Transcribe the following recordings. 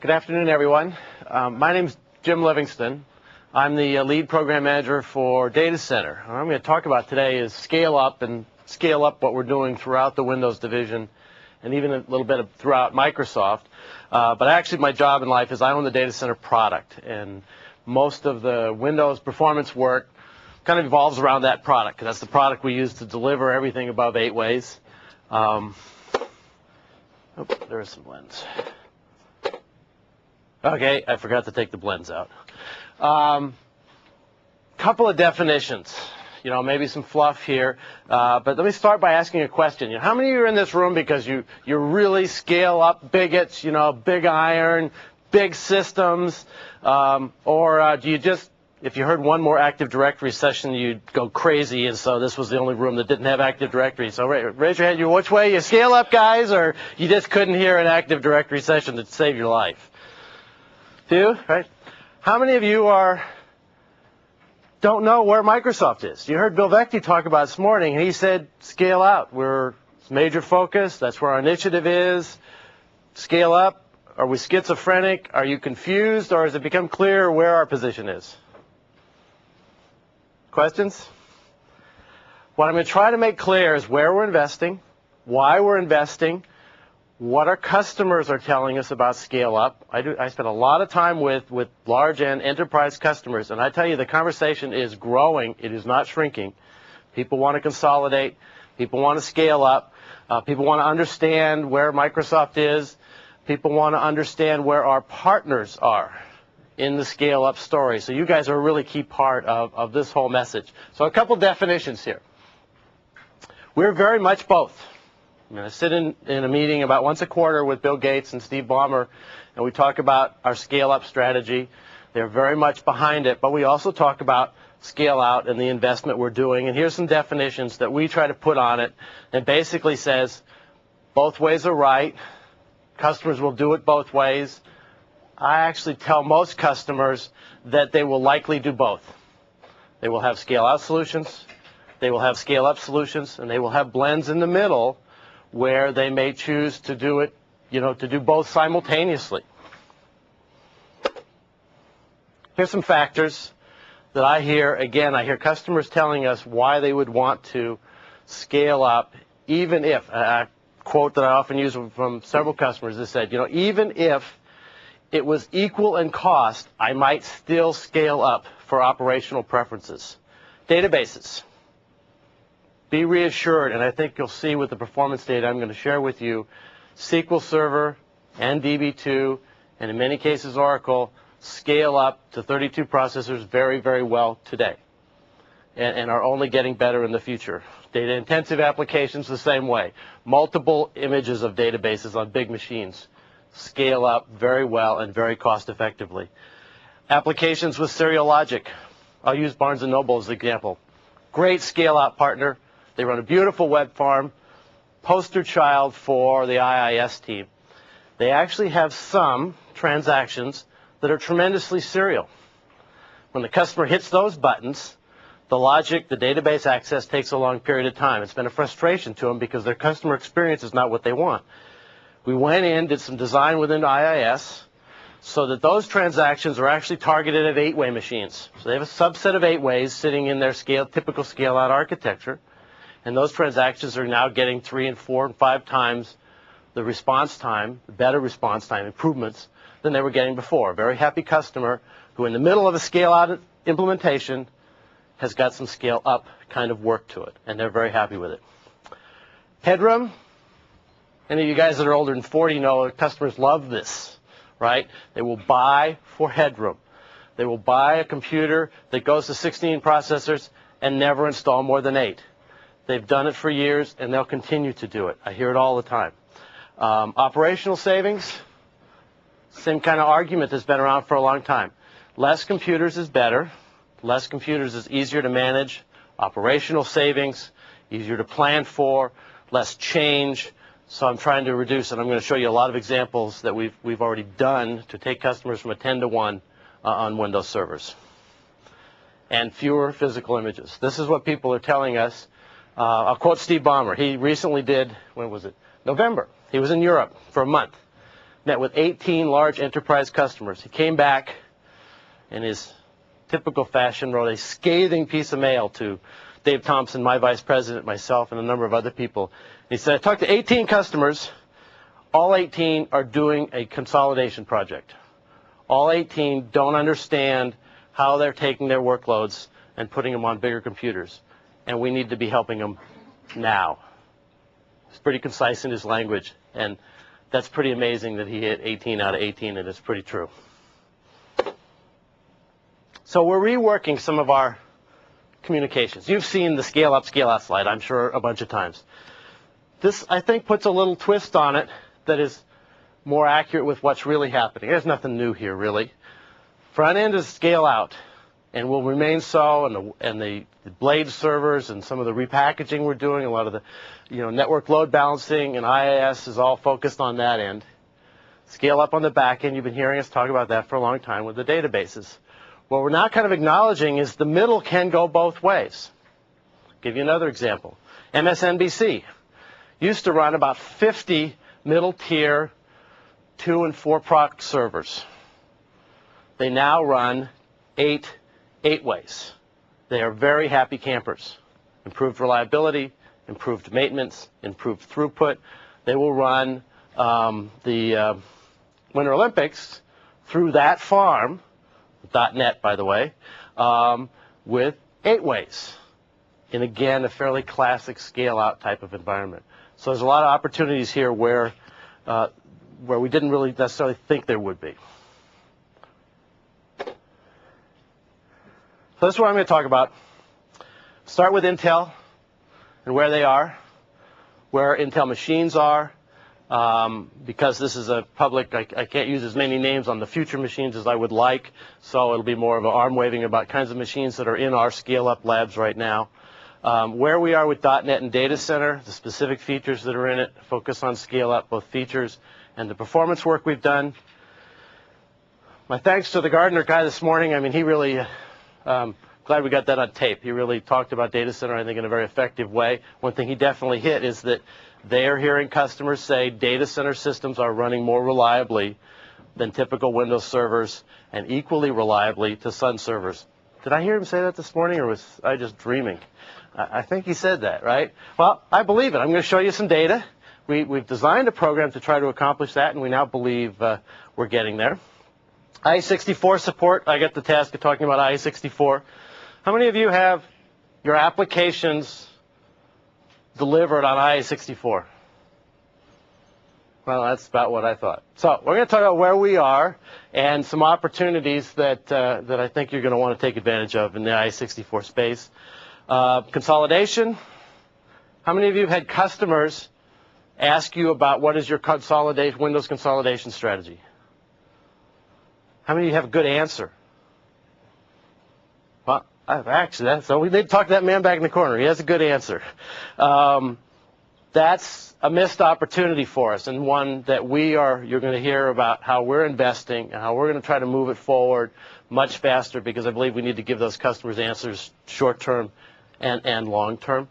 Good afternoon, everyone. My name's Jim Livingston. I'm the lead program manager for Data Center. What I'm going to talk about today is scale up what we're doing throughout the Windows division and even a little bit throughout Microsoft. But actually my job in life is I own the Data Center product, and most of the Windows performance work kind of evolves around that product, because that's the product we use to deliver everything above 8 ways. There are some blends. Okay, I forgot to take the blends out. Couple of definitions, maybe some fluff here, but let me start by asking a question. How many of you are in this room because you're really scale up bigots, big iron, big systems, or do you just, if you heard one more Active Directory session, you'd go crazy, and so this was the only room that didn't have Active Directory? So raise your hand. Which way? You scale up guys, or you just couldn't hear an Active Directory session that saved your life? Two, right? How many of you don't know where Microsoft is? You heard Bill Vecti talk about it this morning, and he said scale out. It's major focus. That's where our initiative is. Scale up. Are we schizophrenic? Are you confused? Or has it become clear where our position is? Questions? What I'm going to try to make clear is where we're investing, why we're investing, what our customers are telling us about scale up. I spend a lot of time with large and enterprise customers, and I tell you the conversation is growing. It is not shrinking. People want to consolidate. People want to scale up. People want to understand where Microsoft is. People want to understand where our partners are in the scale up story. So you guys are a really key part of this whole message. So a couple definitions here. We're very much both. I sit in a meeting about once a quarter with Bill Gates and Steve Ballmer, and we talk about our scale-up strategy. They're very much behind it, but we also talk about scale-out and the investment we're doing. And here's some definitions that we try to put on it. It basically says both ways are right. Customers will do it both ways. I actually tell most customers that they will likely do both. They will have scale-out solutions, they will have scale-up solutions, and they will have blends in the middle where they may choose to do it, to do both simultaneously. Here's some factors that I hear. Again, I hear customers telling us why they would want to scale up, even if, a quote that I often use from several customers that said, even if it was equal in cost, I might still scale up for operational preferences. Databases. Be reassured, and I think you'll see with the performance data I'm going to share with you, SQL Server and DB2, and in many cases Oracle, scale up to 32 processors very, very well today, and are only getting better in the future. Data-intensive applications the same way. Multiple images of databases on big machines scale up very well and very cost-effectively. Applications with serial logic. I'll use Barnes & Noble as an example. Great scale-out partner. They run a beautiful web farm, poster child for the IIS team. They actually have some transactions that are tremendously serial. When the customer hits those buttons, the logic, the database access takes a long period of time. It's been a frustration to them because their customer experience is not what they want. We went in, did some design within IIS so that those transactions are actually targeted at 8-way machines. So they have a subset of 8 ways sitting in their typical scale-out architecture. And those transactions are now getting 3 and 4 and 5 times the response time, the better response time improvements than they were getting before. A very happy customer who in the middle of a scale-out implementation has got some scale-up kind of work to it, and they're very happy with it. Headroom. Any of you guys that are older than 40 know that customers love this, right? They will buy for headroom. They will buy a computer that goes to 16 processors and never install more than 8. They've done it for years, and they'll continue to do it. I hear it all the time. Operational savings, same kind of argument that's been around for a long time. Less computers is better. Less computers is easier to manage. Operational savings, easier to plan for, less change. So I'm trying to reduce it. I'm going to show you a lot of examples that we've already done to take customers from a 10 to 1 on Windows servers. And fewer physical images. This is what people are telling us. I'll quote Steve Ballmer. He recently did, when was it? November. He was in Europe for a month. met with 18 large enterprise customers. He came back in his typical fashion, wrote a scathing piece of mail to Dave Thompson, my vice president, myself, and a number of other people. He said, I talked to 18 customers. All 18 are doing a consolidation project. All 18 don't understand how they're taking their workloads and putting them on bigger computers. And we need to be helping them now. He's pretty concise in his language. And that's pretty amazing that he hit 18 out of 18, and it's pretty true. So we're reworking some of our communications. You've seen the scale up, scale out slide, I'm sure, a bunch of times. This, I think, puts a little twist on it that is more accurate with what's really happening. There's nothing new here, really. Front end is scale out, and will remain so, and the blade servers and some of the repackaging we're doing, a lot of the network load balancing and IIS is all focused on that end. Scale up on the back end, you've been hearing us talk about that for a long time with the databases. What we're now kind of acknowledging is the middle can go both ways. I'll give you another example. MSNBC used to run about 50 middle tier 2 and 4 proc servers. They now run 8 ways. They are very happy campers. Improved reliability, improved maintenance, improved throughput. They will run the Winter Olympics through that farm, .NET, by the way, with 8 ways. And again, a fairly classic scale-out type of environment. So there's a lot of opportunities here where we didn't really necessarily think there would be. So this is what I'm going to talk about. Start with Intel and where they are, where Intel machines are. Because this is a public, I can't use as many names on the future machines as I would like, so it'll be more of an arm waving about kinds of machines that are in our scale-up labs right now. Where we are with .NET and Data Center, the specific features that are in it, focus on scale-up, both features and the performance work we've done. My thanks to the Gardner guy this morning. I mean, he really, glad we got that on tape. He really talked about Data Center, I think, in a very effective way. One thing he definitely hit is that they are hearing customers say data center systems are running more reliably than typical Windows servers and equally reliably to Sun servers. Did I hear him say that this morning, or was I just dreaming? I think he said that, right? Well, I believe it. I'm going to show you some data. We've designed a program to try to accomplish that, and we now believe we're getting there. IE64 support. I got the task of talking about IE64. How many of you have your applications delivered on IE64? Well, that's about what I thought. So we're going to talk about where we are and some opportunities that I think you're going to want to take advantage of in the IE64 space. Consolidation. How many of you have had customers ask you about what is your Windows consolidation strategy? How many of you have a good answer? Well, actually, so we need to talk to that man back in the corner. He has a good answer. That's a missed opportunity for us, and one that you're going to hear about how we're investing and how we're going to try to move it forward much faster, because I believe we need to give those customers answers short term and long term.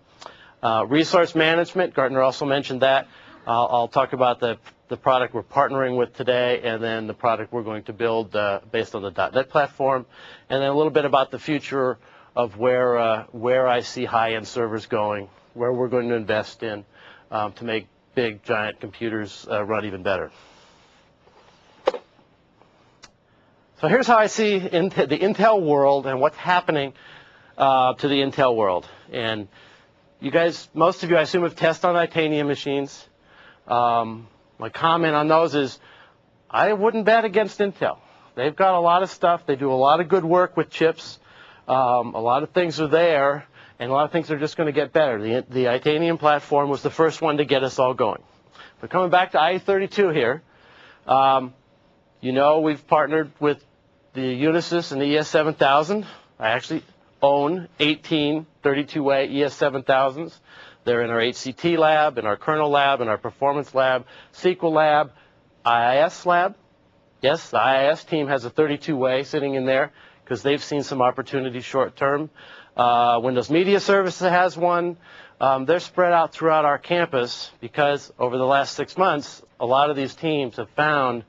Resource management, Gartner also mentioned that. I'll talk about the product we're partnering with today, and then the product we're going to build based on the .NET platform, and then a little bit about the future of where I see high-end servers going, where we're going to invest in to make big, giant computers run even better. So here's how I see the Intel world and what's happening to the Intel world. And you guys, most of you, I assume, have tested on Titanium machines. My comment on those is I wouldn't bet against Intel. They've got a lot of stuff. They do a lot of good work with chips. A lot of things are there, and a lot of things are just going to get better. The Titanium platform was the first one to get us all going. But coming back to IE32 here, we've partnered with the Unisys and the ES7000. I actually own 18 32-way ES7000s. They're in our HCT lab, in our kernel lab, in our performance lab, SQL lab, IIS lab. Yes, the IIS team has a 32-way sitting in there because they've seen some opportunities short term. Windows Media Services has one. They're spread out throughout our campus because over the last 6 months, a lot of these teams have found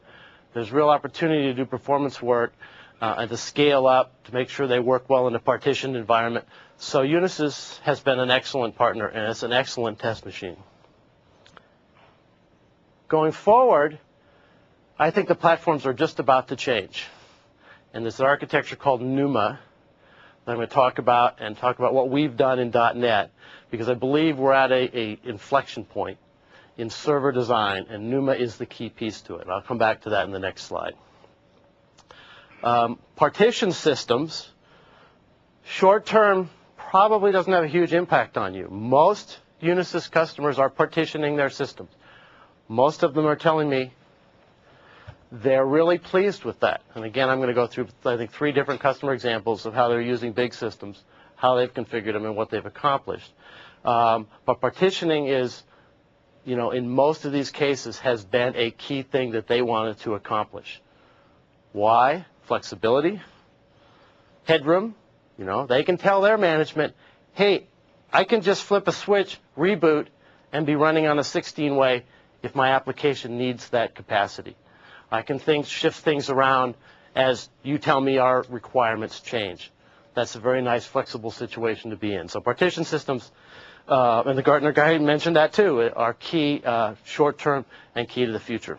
there's real opportunity to do performance work and to scale up, to make sure they work well in a partitioned environment. So Unisys has been an excellent partner, and it's an excellent test machine. Going forward, I think the platforms are just about to change. And this architecture called NUMA that I'm going to talk about, and talk about what we've done in .NET, because I believe we're at a inflection point in server design, and NUMA is the key piece to it. I'll come back to that in the next slide. Partition systems, short-term, probably doesn't have a huge impact on you. Most Unisys customers are partitioning their systems. Most of them are telling me they're really pleased with that. And again, I'm going to go through, I think, 3 different customer examples of how they're using big systems, how they've configured them, and what they've accomplished. But partitioning is, in most of these cases, has been a key thing that they wanted to accomplish. Why? Flexibility, headroom. They can tell their management, hey, I can just flip a switch, reboot, and be running on a 16-way if my application needs that capacity. I can shift things around as you tell me our requirements change. That's a very nice, flexible situation to be in. So partition systems, and the Gartner guy mentioned that too, are key short-term and key to the future.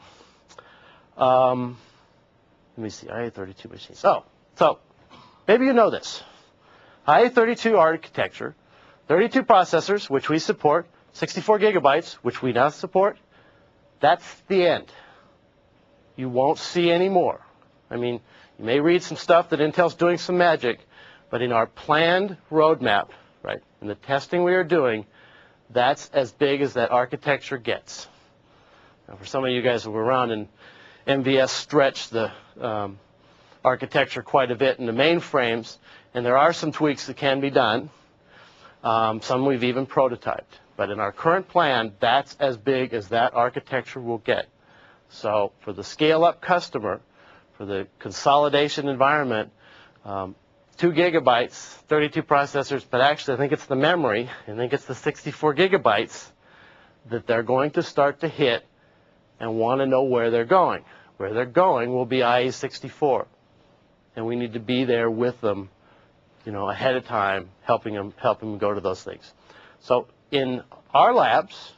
Let me see, IA32 machines. So maybe you know this. IA32 architecture, 32 processors, which we support, 64 gigabytes, which we now support. That's the end. You won't see any more. I mean, you may read some stuff that Intel's doing some magic, but in our planned roadmap, right, in the testing we are doing, that's as big as that architecture gets. Now, for some of you guys who were around, and MVS stretched the architecture quite a bit in the mainframes, and there are some tweaks that can be done. Some we've even prototyped. But in our current plan, that's as big as that architecture will get. So for the scale-up customer, for the consolidation environment, 2 gigabytes, 32 processors, but actually I think it's the memory, I think it's the 64 gigabytes that they're going to start to hit and want to know where they're going. Where they're going will be IE64. And we need to be there with them, ahead of time, helping them go to those things. So in our labs,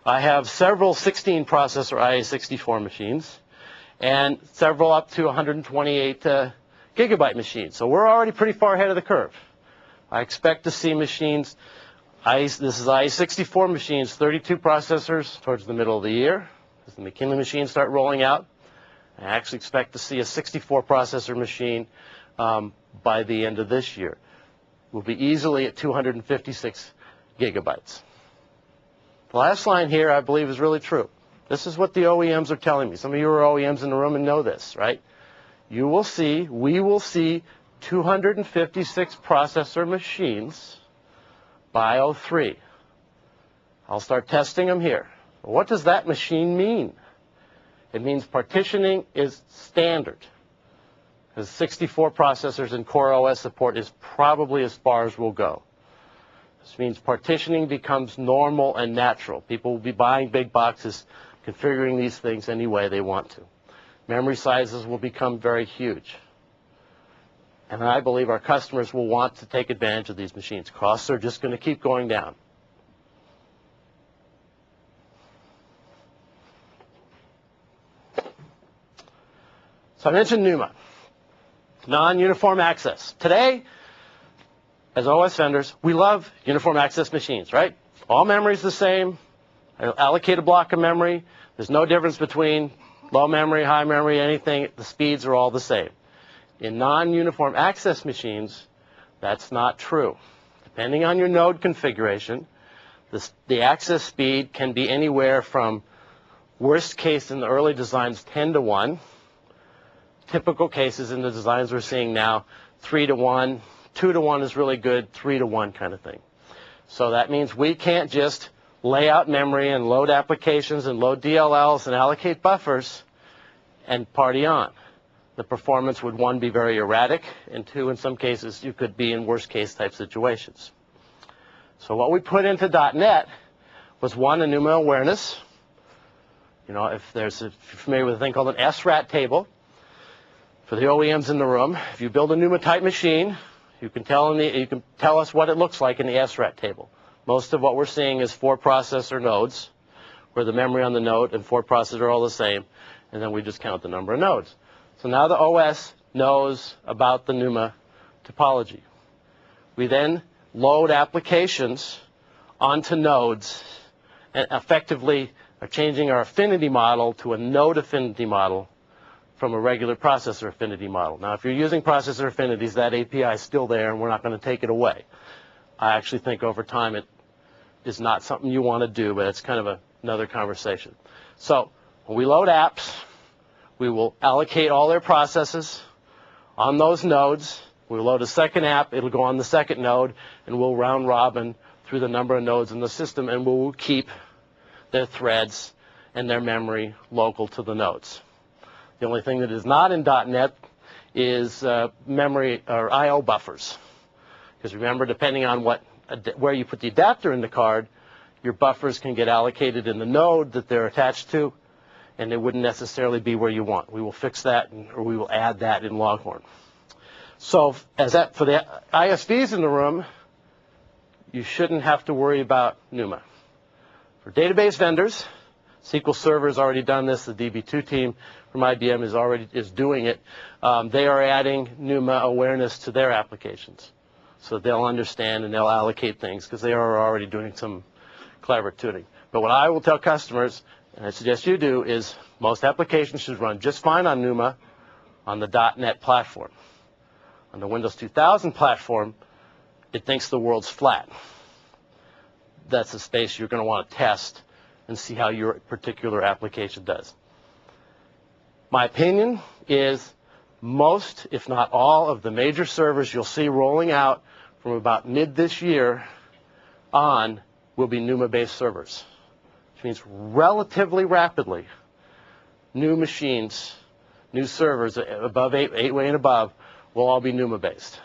I have several 16 processor IA64 machines and several up to 128 gigabyte machines. So we're already pretty far ahead of the curve. I expect to see machines, this is IA64 machines, 32 processors towards the middle of the year, as the McKinley machines start rolling out. I actually expect to see a 64 processor machine by the end of this year. We'll be easily at 256 gigabytes. The last line here, I believe, is really true. This is what the OEMs are telling me. Some of you are OEMs in the room and know this, right? We will see 256 processor machines by 03. I'll start testing them here. What does that machine mean? It means partitioning is standard. Because 64 processors and Core OS support is probably as far as we'll go. This means partitioning becomes normal and natural. People will be buying big boxes, configuring these things any way they want to. Memory sizes will become very huge. And I believe our customers will want to take advantage of these machines. Costs are just going to keep going down. So I mentioned NUMA, non-uniform access. Today, as OS vendors, we love uniform access machines, right? All memory is the same. I allocate a block of memory. There's no difference between low memory, high memory, anything. The speeds are all the same. In non-uniform access machines, that's not true. Depending on your node configuration, the access speed can be anywhere from, worst case in the early designs, 10 to 1. Typical cases in the designs we're seeing now, 3 to 1. 2 to 1 is really good, 3 to 1 kind of thing. So that means we can't just lay out memory and load applications and load DLLs and allocate buffers and party on. The performance would, 1, be very erratic, and 2, in some cases, you could be in worst case type situations. So what we put into .NET was, 1, a NUMA awareness. if you're familiar with a thing called an SRAT table, for the OEMs in the room, if you build a NUMA type machine, you can tell us what it looks like in the SRAT table. Most of what we're seeing is 4 processor nodes, where the memory on the node and 4 processors are all the same, and then we just count the number of nodes. So now the OS knows about the NUMA topology. We then load applications onto nodes and effectively are changing our affinity model to a node affinity model from a regular processor affinity model. Now, if you're using processor affinities, that API is still there, and we're not going to take it away. I actually think over time it is not something you want to do, but it's kind of another conversation. So when we load apps, we will allocate all their processes on those nodes. We'll load a second app. It'll go on the second node, and we'll round robin through the number of nodes in the system, and we'll keep their threads and their memory local to the nodes. The only thing that is not in .NET is memory or I/O buffers. Because remember, depending on where you put the adapter in the card, your buffers can get allocated in the node that they're attached to, and they wouldn't necessarily be where you want. We will fix that, or we will add that in Longhorn. So for the ISVs in the room, you shouldn't have to worry about NUMA. For database vendors, SQL Server has already done this. The DB2 team from IBM is doing it. They are adding NUMA awareness to their applications, so they'll understand and they'll allocate things because they are already doing some clever tuning. But what I will tell customers, and I suggest you do, is most applications should run just fine on NUMA on the .NET platform. On the Windows 2000 platform, it thinks the world's flat. That's a space you're going to want to test and see how your particular application does. My opinion is most, if not all, of the major servers you'll see rolling out from about mid this year on will be NUMA-based servers, which means relatively rapidly, new machines, new servers above 8-way and above will all be NUMA-based.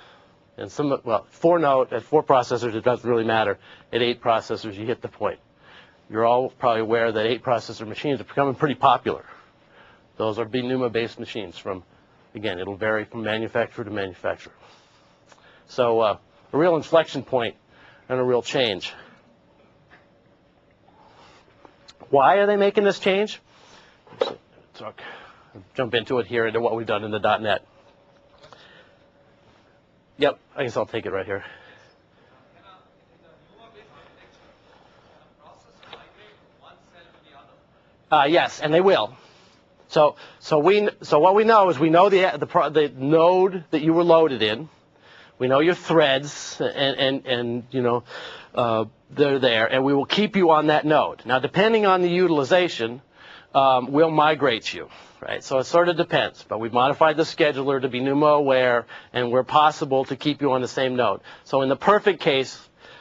And 4 node at 4 processors, it doesn't really matter. At 8 processors, you hit the point. You're all probably aware that 8 processor machines are becoming pretty popular. Those are NUMA-based machines again, it'll vary from manufacturer to manufacturer. So a real inflection point and a real change. Why are they making this change? Jump into it here, into what we've done in the .NET. Yep, I guess I'll take it right here. Yes, and they will. So what we know is we know the node that you were loaded in. We know your threads, and they're there, and we will keep you on that node. Now, depending on the utilization, we'll migrate you. Right? So it sort of depends, but we've modified the scheduler to be NUMA aware, and where possible to keep you on the same node. So in the perfect case,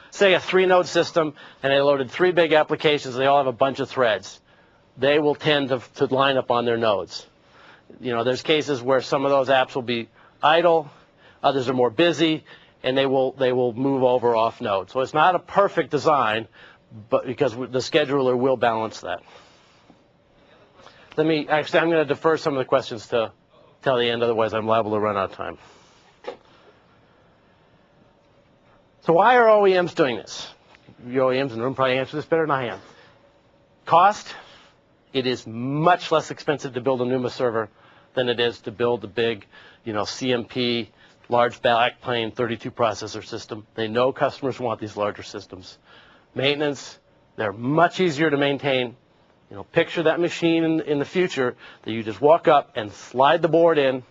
say a 3-node system, and they loaded 3 big applications, they all have a bunch of threads. They will tend to line up on their nodes. There's cases where some of those apps will be idle, others are more busy, and they will move over off node. So it's not a perfect design, but because the scheduler will balance that. I'm going to defer some of the questions till the end, otherwise I'm liable to run out of time. So why are OEMs doing this? You OEMs in the room probably answer this better than I am. Cost. It is much less expensive to build a NUMA server than it is to build a big, CMP, large backplane 32 processor system. They know customers want these larger systems. Maintenance. They're much easier to maintain. Picture that machine in the future that you just walk up and slide the board in.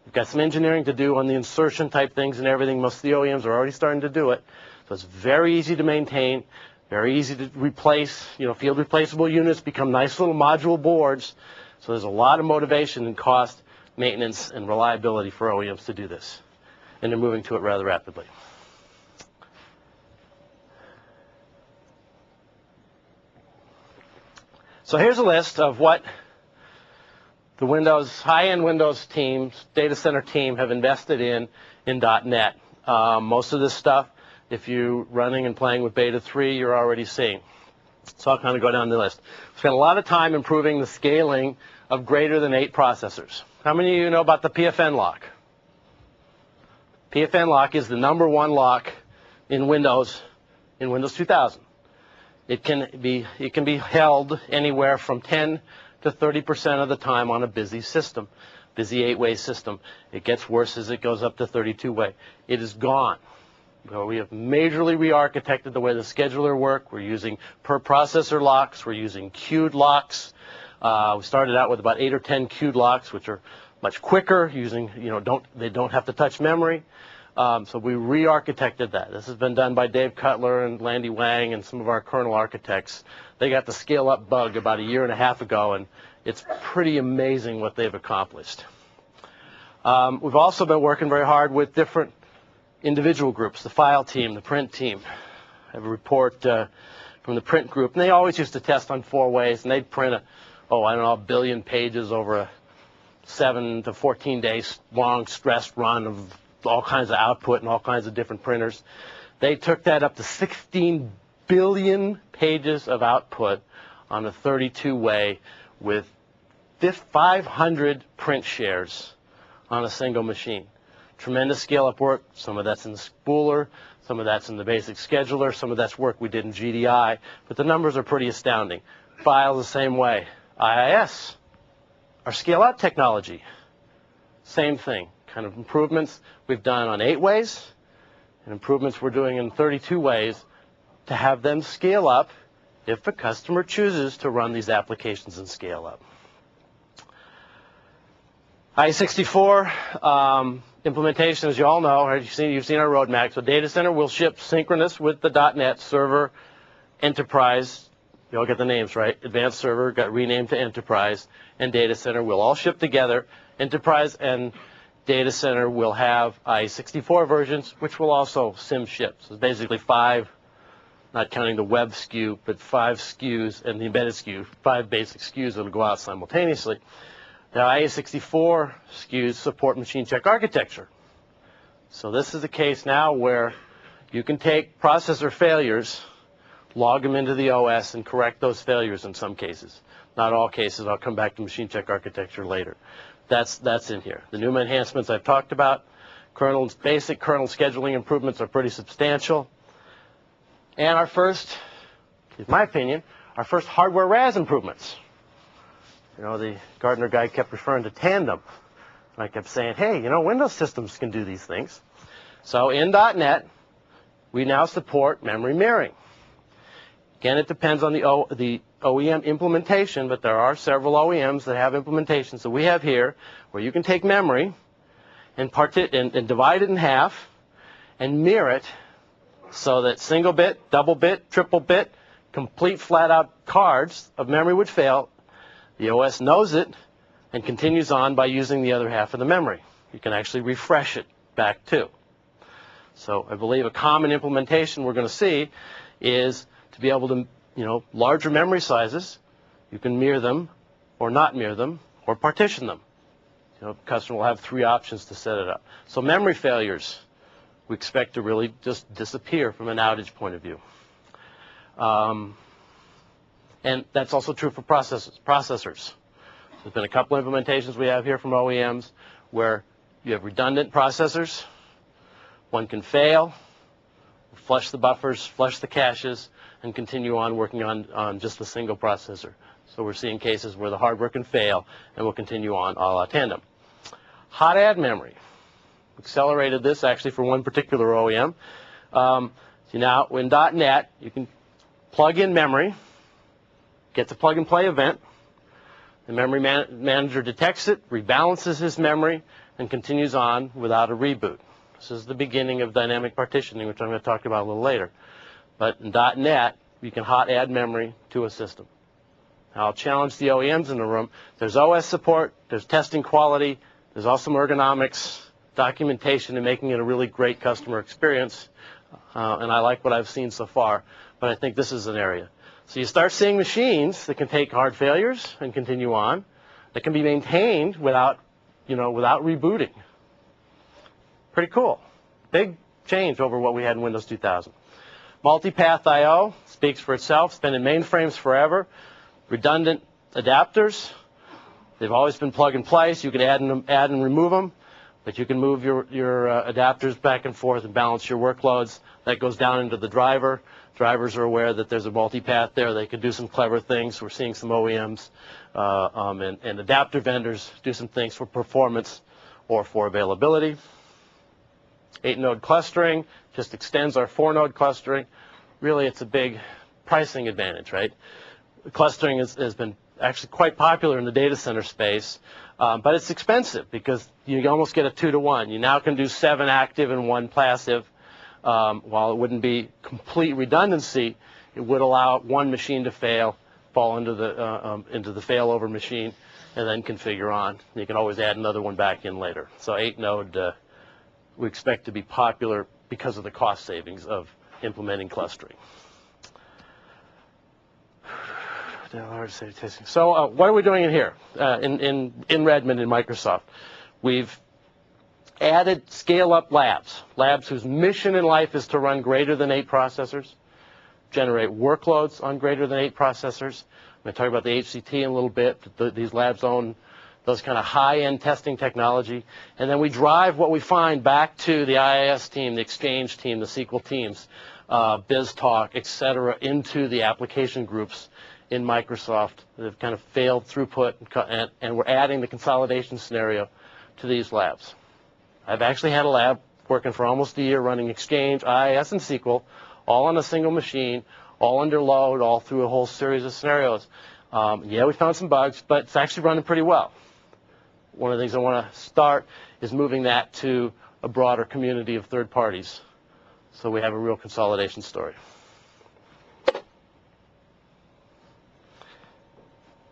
We've got some engineering to do on the insertion type things and everything. Most of the OEMs are already starting to do it. So it's very easy to maintain, very easy to replace. Field replaceable units become nice little module boards. So there's a lot of motivation in cost, maintenance, and reliability for OEMs to do this. And they're moving to it rather rapidly. So here's a list of what the high-end Windows teams, data center team have invested in .NET. Most of this stuff, if you're running and playing with Beta 3, you're already seeing. So I'll kind of go down the list. We spent a lot of time improving the scaling of greater than 8 processors. How many of you know about the PFN lock? PFN lock is the #1 lock in Windows 2000. It can be held anywhere from 10 to 30% of the time on a busy system, busy 8-way system. It gets worse as it goes up to 32-way. It is gone. So we have majorly re-architected the way the scheduler works. We're using per processor locks. We're using queued locks. We started out with about 8 or 10 queued locks, which are much quicker. They don't have to touch memory. So we re-architected that. This has been done by Dave Cutler and Landy Wang and some of our kernel architects. They got the scale-up bug about a year and a half ago, and it's pretty amazing what they've accomplished. We've also been working very hard with different individual groups, the file team, the print team. I have a report from the print group, and they always used to test on 4 ways, and they'd print a billion pages over a 7 to 14 days long stressed run of all kinds of output and all kinds of different printers. They took that up to 16 billion pages of output on a 32-way with 500 print shares on a single machine. Tremendous scale-up work. Some of that's in the spooler, some of that's in the basic scheduler, some of that's work we did in GDI, but the numbers are pretty astounding. Files the same way. IIS, our scale-out technology, same thing. Kind of improvements we've done on 8 ways and improvements we're doing in 32 ways to have them scale up if a customer chooses to run these applications and scale up. i64 implementation, as you all know, or you've seen our roadmap. So data center will ship synchronous with the .NET Server Enterprise. You all get the names right. Advanced Server got renamed to Enterprise, and Data Center will all ship together. Enterprise and Data Center will have i64 versions, which will also sim ship. So it's basically 5, not counting the web SKU, but 5 SKUs and the embedded SKU, 5 basic SKUs that will go out simultaneously. Now, i64 SKUs support machine check architecture. So this is a case now where you can take processor failures, log them into the OS, and correct those failures in some cases. Not all cases. I'll come back to machine check architecture later. That's in here. The NUMA enhancements I've talked about. Basic kernel scheduling improvements are pretty substantial. And our first, in my opinion, our first hardware RAS improvements. You know, the Gardner guy kept referring to tandem. And I kept saying, hey, Windows systems can do these things. So in .NET, we now support memory mirroring. Again, it depends on the OEM implementation, but there are several OEMs that have implementations that we have here where you can take memory and divide it in half and mirror it so that single bit, double bit, triple bit, complete flat-out cards of memory would fail. The OS knows it and continues on by using the other half of the memory. You can actually refresh it back too. So I believe a common implementation we're going to see is to be able to, larger memory sizes, you can mirror them or not mirror them or partition them. The customer will have 3 options to set it up. So memory failures, we expect to really just disappear from an outage point of view. And that's also true for processors. There's been a couple implementations we have here from OEMs where you have redundant processors. One can fail, flush the buffers, flush the caches, and continue on working on just a single processor. So we're seeing cases where the hardware can fail, and we'll continue on a la tandem. Hot add memory. Accelerated this actually for one particular OEM. Now in .NET, you can plug in memory, get the plug-and-play event. The memory manager detects it, rebalances his memory, and continues on without a reboot. This is the beginning of dynamic partitioning, which I'm going to talk about a little later. But in .NET, you can hot add memory to a system. Now, I'll challenge the OEMs in the room. There's OS support, there's testing quality, there's also ergonomics, documentation, and making it a really great customer experience. And I like what I've seen so far, but I think this is an area. So you start seeing machines that can take hard failures and continue on, that can be maintained without rebooting. Pretty cool. Big change over what we had in Windows 2000. Multipath I/O, speaks for itself. It's been in mainframes forever. Redundant adapters. They've always been plug and play, so you can add and remove them. But you can move your adapters back and forth and balance your workloads. That goes down into the driver. Drivers are aware that there's a multipath there. They can do some clever things. We're seeing some OEMs and adapter vendors do some things for performance or for availability. 8-node clustering just extends our 4-node clustering. Really, it's a big pricing advantage, right? Clustering has been actually quite popular in the data center space, but it's expensive because you almost get a 2-to-1. You now can do 7 active and 1 passive. While it wouldn't be complete redundancy, it would allow one machine to fail, fall into the failover machine, and then configure on. You can always add another one back in later. So 8-node we expect to be popular because of the cost savings of implementing clustering. So what are we doing in here in Redmond in Microsoft? We've added scale-up labs whose mission in life is to run greater than 8 processors, generate workloads on greater than 8 processors. I'm going to talk about the HCT in a little bit. These labs own those kind of high-end testing technology. And then we drive what we find back to the IIS team, the Exchange team, the SQL teams, BizTalk, et cetera, into the application groups in Microsoft that have kind of failed throughput, and we're adding the consolidation scenario to these labs. I've actually had a lab working for almost a year running Exchange, IIS, and SQL, all on a single machine, all under load, all through a whole series of scenarios. Yeah, we found some bugs, but it's actually running pretty well. One of the things I want to start is moving that to a broader community of third parties, so we have a real consolidation story.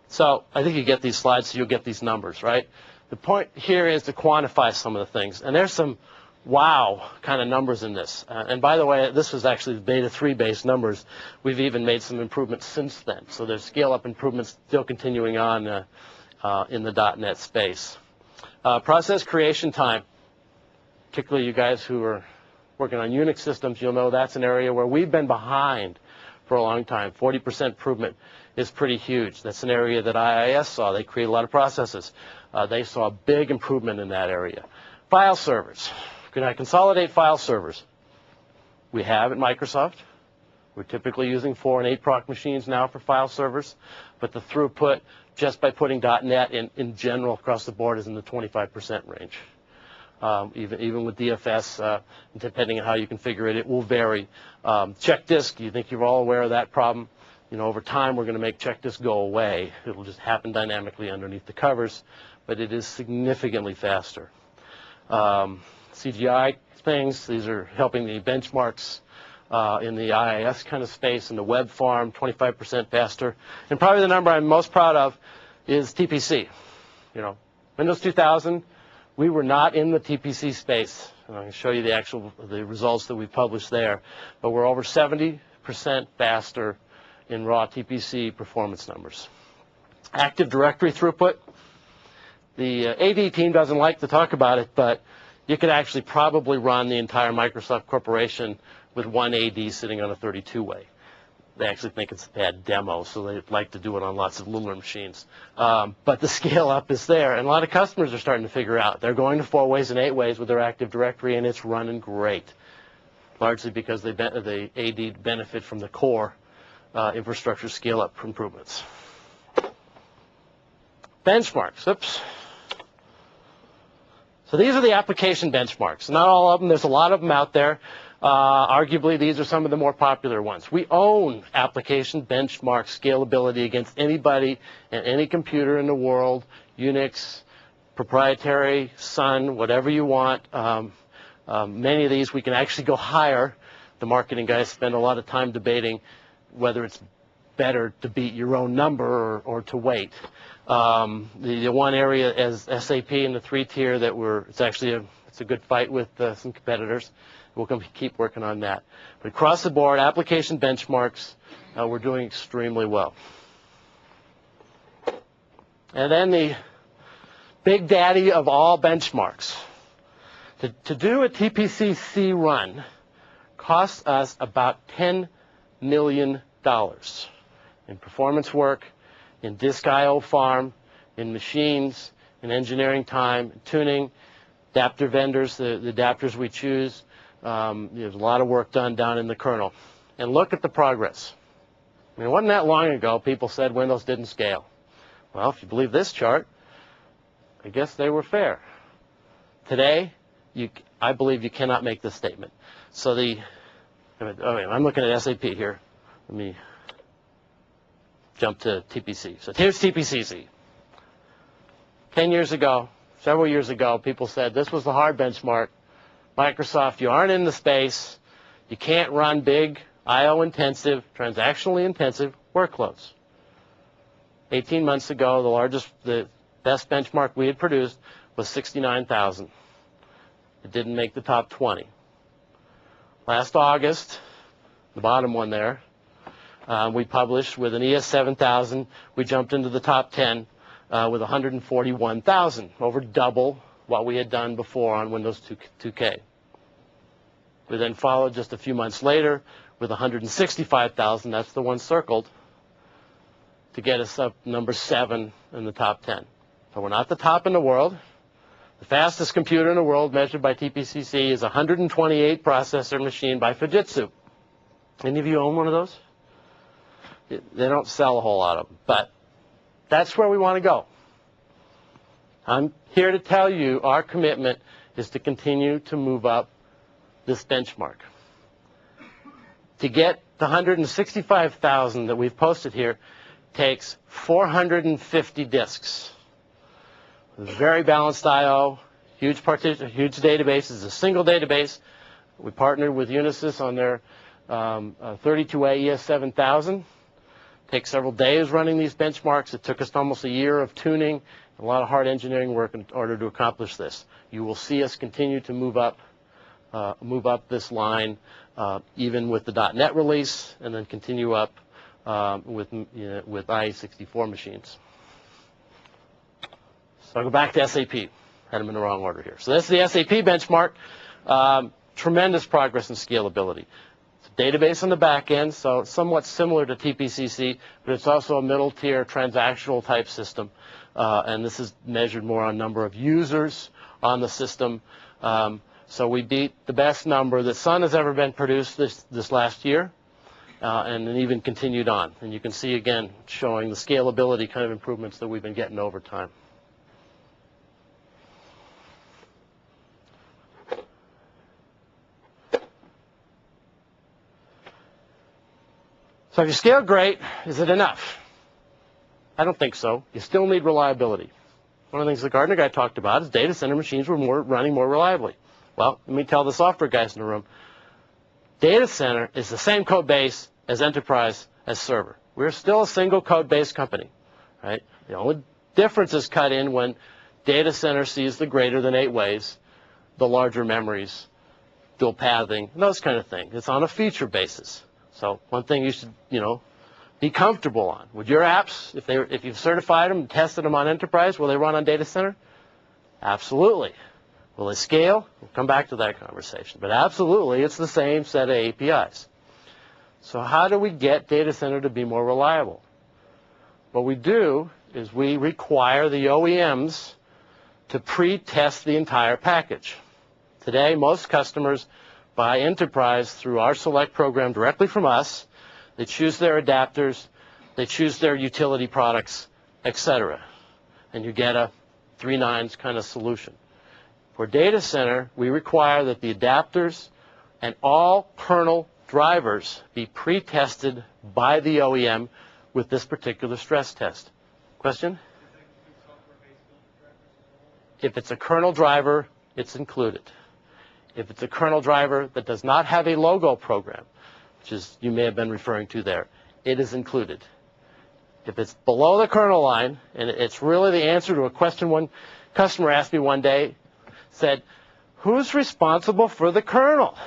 So I think you get these slides, so you'll get these numbers, right? The point here is to quantify some of the things. And there's some wow kind of numbers in this. And by the way, this was actually beta 3 based numbers. We've even made some improvements since then. So there's scale-up improvements still continuing on in the .NET space. Process creation time, particularly you guys who are working on Unix systems, you'll know that's an area where we've been behind for a long time. 40% improvement is pretty huge. That's an area that IIS saw. They create a lot of processes. They saw a big improvement in that area. File servers. Can I consolidate file servers? We have at Microsoft. We're typically using 4 and 8 proc machines now for file servers, but the throughput just by putting .NET in general across the board is in the 25% range. Even with DFS, depending on how you configure it, it will vary. Check disk, you think you're all aware of that problem? You know, over time, we're going to make check disk go away. It'll just happen dynamically underneath the covers, but it is significantly faster. CGI things, these are helping the benchmarks in the IIS kind of space, in the web farm, 25% faster. And probably the number I'm most proud of is TPC. You know, Windows 2000, we were not in the TPC space. And I can show you the results that we published there. But we're over 70% faster in raw TPC performance numbers. Active Directory throughput. The AD team doesn't like to talk about it, but you could actually probably run the entire Microsoft Corporation with one AD sitting on a 32-way. They actually think it's a bad demo, so they like to do it on lots of littler machines. But the scale up is there, and a lot of customers are starting to figure out. They're going to 4-ways and 8-ways with their Active Directory, and it's running great, largely because the AD benefit from the core infrastructure scale-up improvements. Benchmarks. Oops. So these are the application benchmarks. Not all of them. There's a lot of them out there. Arguably, these are some of the more popular ones. We own application benchmark scalability against anybody and any computer in the world, Unix, proprietary, Sun, whatever you want. Many of these we can actually go higher. The marketing guys spend a lot of time debating whether it's better to beat your own number or to wait. The one area as SAP in the 3-tier that it's a good fight with some competitors. We'll keep working on that. But across the board, application benchmarks, we're doing extremely well. And then the big daddy of all benchmarks. To do a TPC-C run costs us about $10 million in performance work, in disk I/O farm, in machines, in engineering time, tuning, adapter vendors, the adapters we choose. There's a lot of work done down in the kernel. And look at the progress. I mean, it wasn't that long ago people said Windows didn't scale. Well, if you believe this chart, I guess they were fair. Today, I believe you cannot make this statement. So I'm looking at SAP here. Let me jump to TPC. So here's TPCC. 10 years ago, several years ago, people said this was the hard benchmark. Microsoft, you aren't in the space. You can't run big, I/O-intensive, transactionally intensive workloads. 18 months ago, the best benchmark we had produced was 69,000. It didn't make the top 20. Last August, the bottom one there, we published with an ES7000. We jumped into the top 10 with 141,000, over double what we had done before on Windows 2K. We then followed just a few months later with 165,000, that's the one circled, to get us up number 7 in the top 10. So we're not the top in the world. The fastest computer in the world measured by TPCC is a 128 processor machine by Fujitsu. Any of you own one of those? They don't sell a whole lot of them, but that's where we want to go. I'm here to tell you our commitment is to continue to move up this benchmark. To get the 165,000 that we've posted here takes 450 disks. Very balanced I/O, huge database. It's a single database. We partnered with Unisys on their 32A ES7000. Takes several days running these benchmarks. It took us almost a year of tuning, a lot of hard engineering work in order to accomplish this. You will see us continue to move up this line, even with the .NET release, and then continue up with IE64 machines. So I'll go back to SAP. Had them in the wrong order here. So this is the SAP benchmark. Tremendous progress in scalability. It's a database on the back end, so it's somewhat similar to TPCC, but it's also a middle tier transactional type system. And this is measured more on number of users on the system. So we beat the best number that Sun has ever been produced this last year, and then even continued on. And you can see again showing the scalability kind of improvements that we've been getting over time. So if you scale great, is it enough? I don't think so. You still need reliability. One of the things the Gardner guy talked about is data center machines were running more reliably. Well, let me tell the software guys in the room. Data center is the same code base as enterprise as server. We're still a single code base company, right? The only difference is cut in when data center sees the greater than 8 ways, the larger memories, dual pathing, those kind of things. It's on a feature basis. So one thing you should, be comfortable on. Would your apps, if you've certified them and tested them on enterprise, will they run on data center? Absolutely. Will they scale? We'll come back to that conversation. But absolutely, it's the same set of APIs. So how do we get data center to be more reliable? What we do is we require the OEMs to pre-test the entire package. Today, most customers buy enterprise through our select program directly from us. They choose their adapters, they choose their utility products, etc. And you get a 3 nines kind of solution. For data center, we require that the adapters and all kernel drivers be pre-tested by the OEM with this particular stress test. Question? If it's a kernel driver, it's included. If it's a kernel driver that does not have a logo program, which is you may have been referring to there, it is included. If it's below the kernel line, and it's really the answer to a question one customer asked me one day, said, who's responsible for the kernel?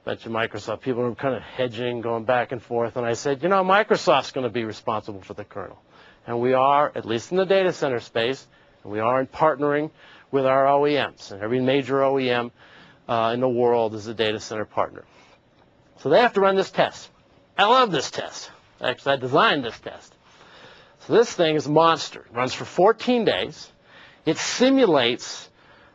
Bunch of Microsoft people were kind of hedging, going back and forth, and I said, Microsoft's going to be responsible for the kernel. And we are, at least in the data center space, and we are in partnering with our OEMs. And every major OEM in the world is a data center partner. So they have to run this test. I love this test. Actually, I designed this test. So this thing is a monster. It runs for 14 days. It simulates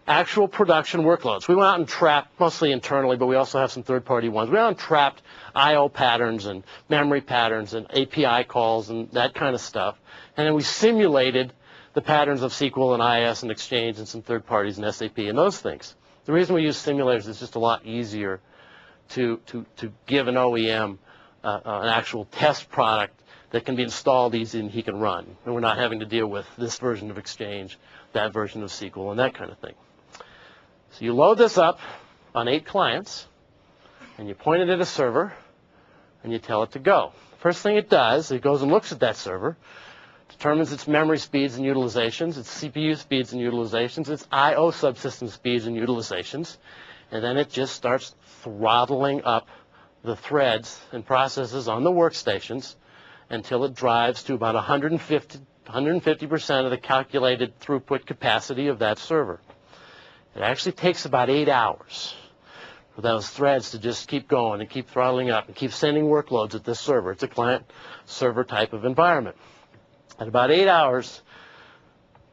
actual production workloads. We went out and trapped, mostly internally, but we also have some third-party ones. We went out and trapped I/O patterns and memory patterns and API calls and that kind of stuff. And then we simulated the patterns of SQL and IIS and Exchange and some third parties and SAP and those things. The reason we use simulators is just a lot easier to give an OEM an actual test product that can be installed easy and he can run. And we're not having to deal with this version of Exchange, that version of SQL, and that kind of thing. So you load this up on 8 clients, and you point it at a server, and you tell it to go. First thing it does, it goes and looks at that server, determines its memory speeds and utilizations, its CPU speeds and utilizations, its I/O subsystem speeds and utilizations, and then it just starts throttling up the threads and processes on the workstations until it drives to about 150% of the calculated throughput capacity of that server. It actually takes about 8 hours for those threads to just keep going and keep throttling up and keep sending workloads at this server. It's a client-server type of environment. At about 8 hours,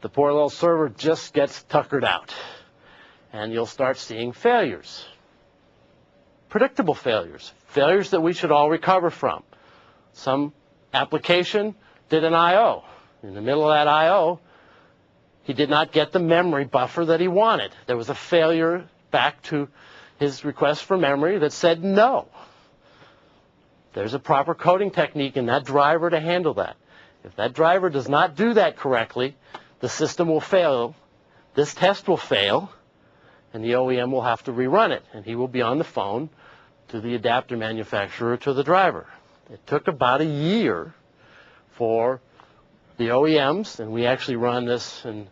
the poor little server just gets tuckered out, and you'll start seeing failures. Predictable failures. Failures that we should all recover from. Some application did an I/O. In the middle of that I/O, he did not get the memory buffer that he wanted. There was a failure back to his request for memory that said no. There's a proper coding technique in that driver to handle that. If that driver does not do that correctly, the system will fail, this test will fail, and the OEM will have to rerun it, and he will be on the phone to the adapter manufacturer to the driver. It took about a year for the OEMs, and we actually run this in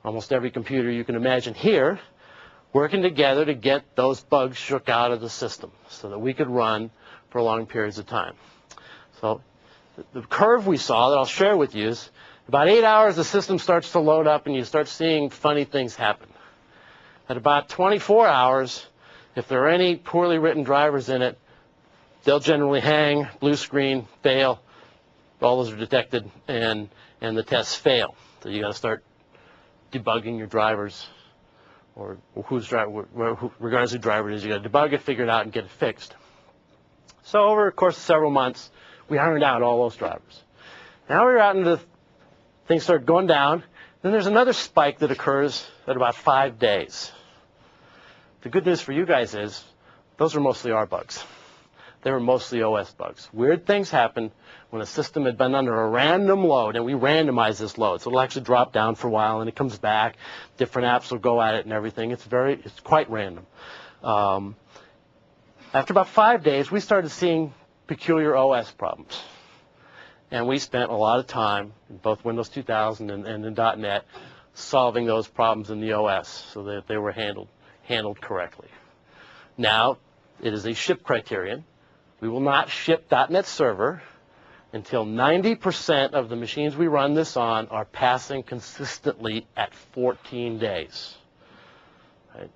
almost every computer you can imagine here, working together to get those bugs shook out of the system so that we could run for long periods of time. So the curve we saw that I'll share with you is about 8 hours the system starts to load up and you start seeing funny things happen. At about 24 hours, if there are any poorly written drivers in it, they'll generally hang, blue screen, fail. All those are detected, and the tests fail. So you got to start debugging your drivers, or regardless of who driver it is, you got to debug it, figure it out, and get it fixed. So over the course of several months, we ironed out all those drivers. Now we're out into things start going down. Then there's another spike that occurs at about 5 days. The good news for you guys is those are mostly our bugs. They were mostly OS bugs. Weird things happen when a system had been under a random load, and we randomize this load. So it'll actually drop down for a while, and it comes back. Different apps will go at it and everything. It's quite random. After about 5 days, we started seeing peculiar OS problems. And we spent a lot of time, in both Windows 2000 and in .NET, solving those problems in the OS so that they were handled correctly. Now, it is a ship criterion. We will not ship .NET Server until 90% of the machines we run this on are passing consistently at 14 days. Right?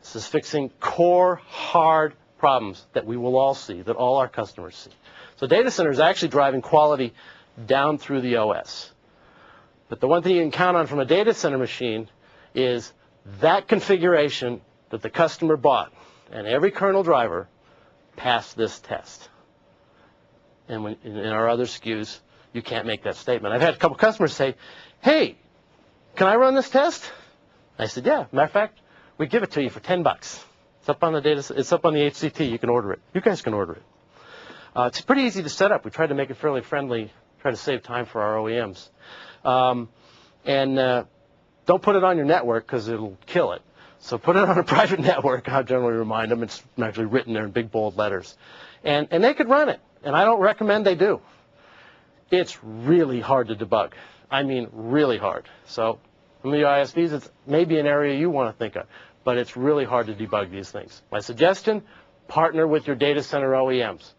This is fixing core, hard problems that we will all see, that all our customers see. So data center is actually driving quality down through the OS. But the one thing you can count on from a data center machine is that configuration that the customer bought, and every kernel driver passed this test. And when, in our other SKUs, you can't make that statement. I've had a couple customers say, "Hey, can I run this test?" I said, "Yeah. Matter of fact, we give it to you for $10. It's up on the it's up on the HCT. You can order it. You guys can order it." It's pretty easy to set up. We tried to make it fairly friendly, try to save time for our OEMs. Don't put it on your network because it'll kill it. So put it on a private network. I generally remind them. It's actually written there in big bold letters. And they could run it. And I don't recommend they do. It's really hard to debug. I mean, really hard. So some of the ISVs, it's maybe an area you want to think of. But it's really hard to debug these things. My suggestion, partner with your data center OEMs.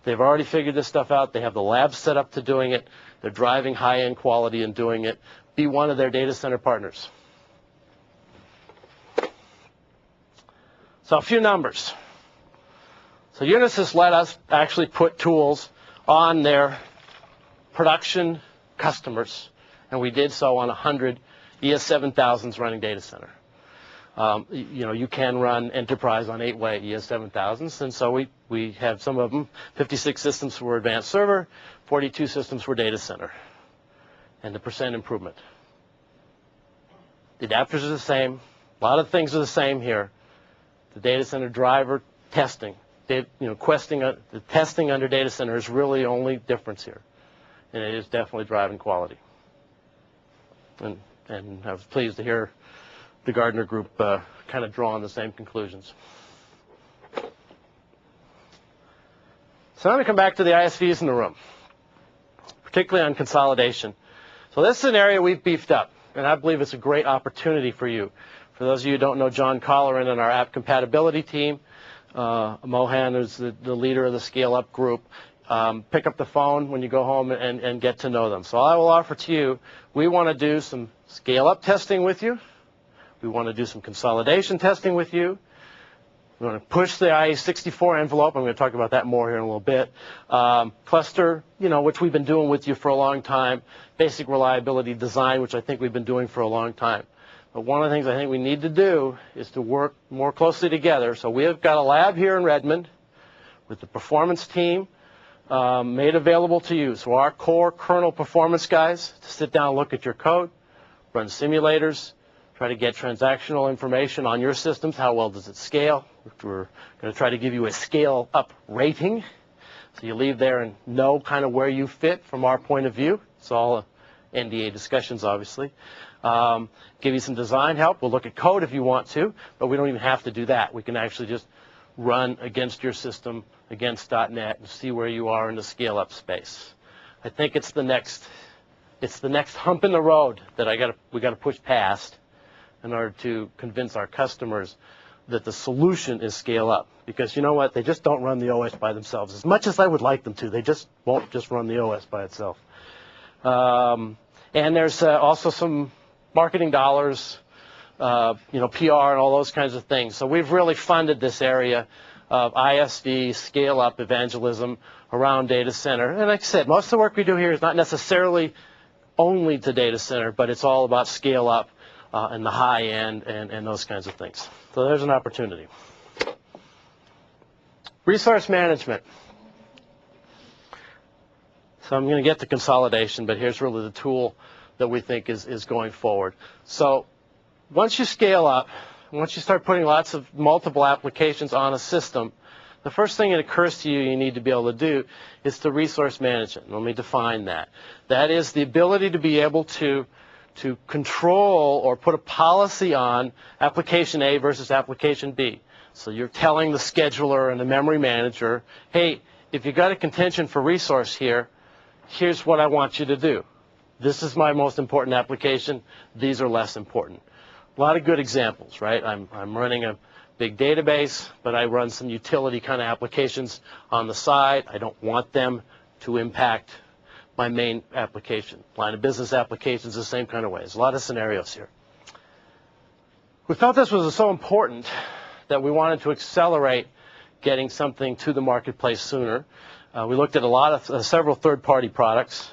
They've already figured this stuff out. They have the labs set up to doing it. They're driving high-end quality and doing it. Be one of their data center partners. So a few numbers. So Unisys let us actually put tools on their production customers, and we did so on 100 ES7000s running data center. You can run enterprise on 8-way ES7000s, and so we have some of them, 56 systems for advanced server, 42 systems for data center, and the % improvement. The adapters are the same. A lot of things are the same here. The data center driver testing, the testing under data center is really the only difference here, and it is definitely driving quality. And I was pleased to hear the Gardner Group kind of draw on the same conclusions. So now we come back to the ISVs in the room, particularly on consolidation. So this is an area we've beefed up, and I believe it's a great opportunity for you. For those of you who don't know John Colleran and our app compatibility team, Mohan is the leader of the Scale Up group. Pick up the phone when you go home and get to know them. So I will offer to you, we want to do some Scale Up testing with you. We want to do some consolidation testing with you. We want to push the IE64 envelope. I'm going to talk about that more here in a little bit. Cluster, which we've been doing with you for a long time. Basic reliability design, which I think we've been doing for a long time. But one of the things I think we need to do is to work more closely together. So we have got a lab here in Redmond with the performance team made available to you. So our core kernel performance guys to sit down and look at your code, run simulators, try to get transactional information on your systems. How well does it scale? We're going to try to give you a scale up rating. So you leave there and know kind of where you fit from our point of view. It's all NDA discussions, obviously. Give you some design help. We'll look at code if you want to, but we don't even have to do that. We can actually just run against your system, against .NET, and see where you are in the scale-up space. I think it's the next hump in the road that we got to push past in order to convince our customers that the solution is scale up. Because you know what? They just don't run the OS by themselves. As much as I would like them to, they just won't just run the OS by itself. And there's also some marketing dollars, PR and all those kinds of things. So we've really funded this area of ISV, scale-up evangelism around data center. And like I said, most of the work we do here is not necessarily only to data center, but it's all about scale-up and the high end and those kinds of things. So there's an opportunity. Resource management. So I'm going to get to consolidation, but here's really the tool that we think is going forward. So once you scale up, once you start putting lots of multiple applications on a system, the first thing that occurs to you need to be able to do is to resource manage it. Let me define that. That is the ability to be able to control or put a policy on application A versus application B. So you're telling the scheduler and the memory manager, hey, if you got a contention for resource here, here's what I want you to do. This is my most important application. These are less important. A lot of good examples, right? I'm running a big database, but I run some utility kind of applications on the side. I don't want them to impact my main application. Line of business applications the same kind of way. There's a lot of scenarios here. We felt this was so important that we wanted to accelerate getting something to the marketplace sooner. We looked at several third-party products.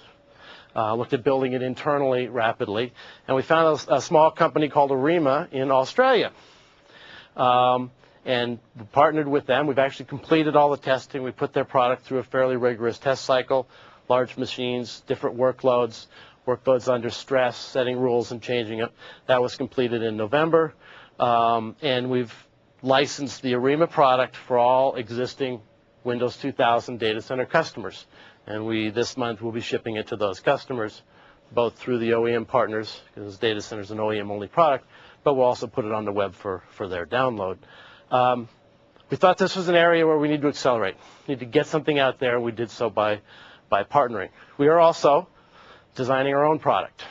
Looked at building it internally rapidly, and we found a small company called Arima in Australia. And we partnered with them. We've actually completed all the testing. We put their product through a fairly rigorous test cycle, large machines, different workloads under stress, setting rules and changing it. That was completed in November. And we've licensed the Arima product for all existing Windows 2000 data center customers. And this month, we'll be shipping it to those customers, both through the OEM partners, because data center is an OEM-only product, but we'll also put it on the web for their download. We thought this was an area where we need to accelerate. We need to get something out there, and we did so by partnering. We are also designing our own product.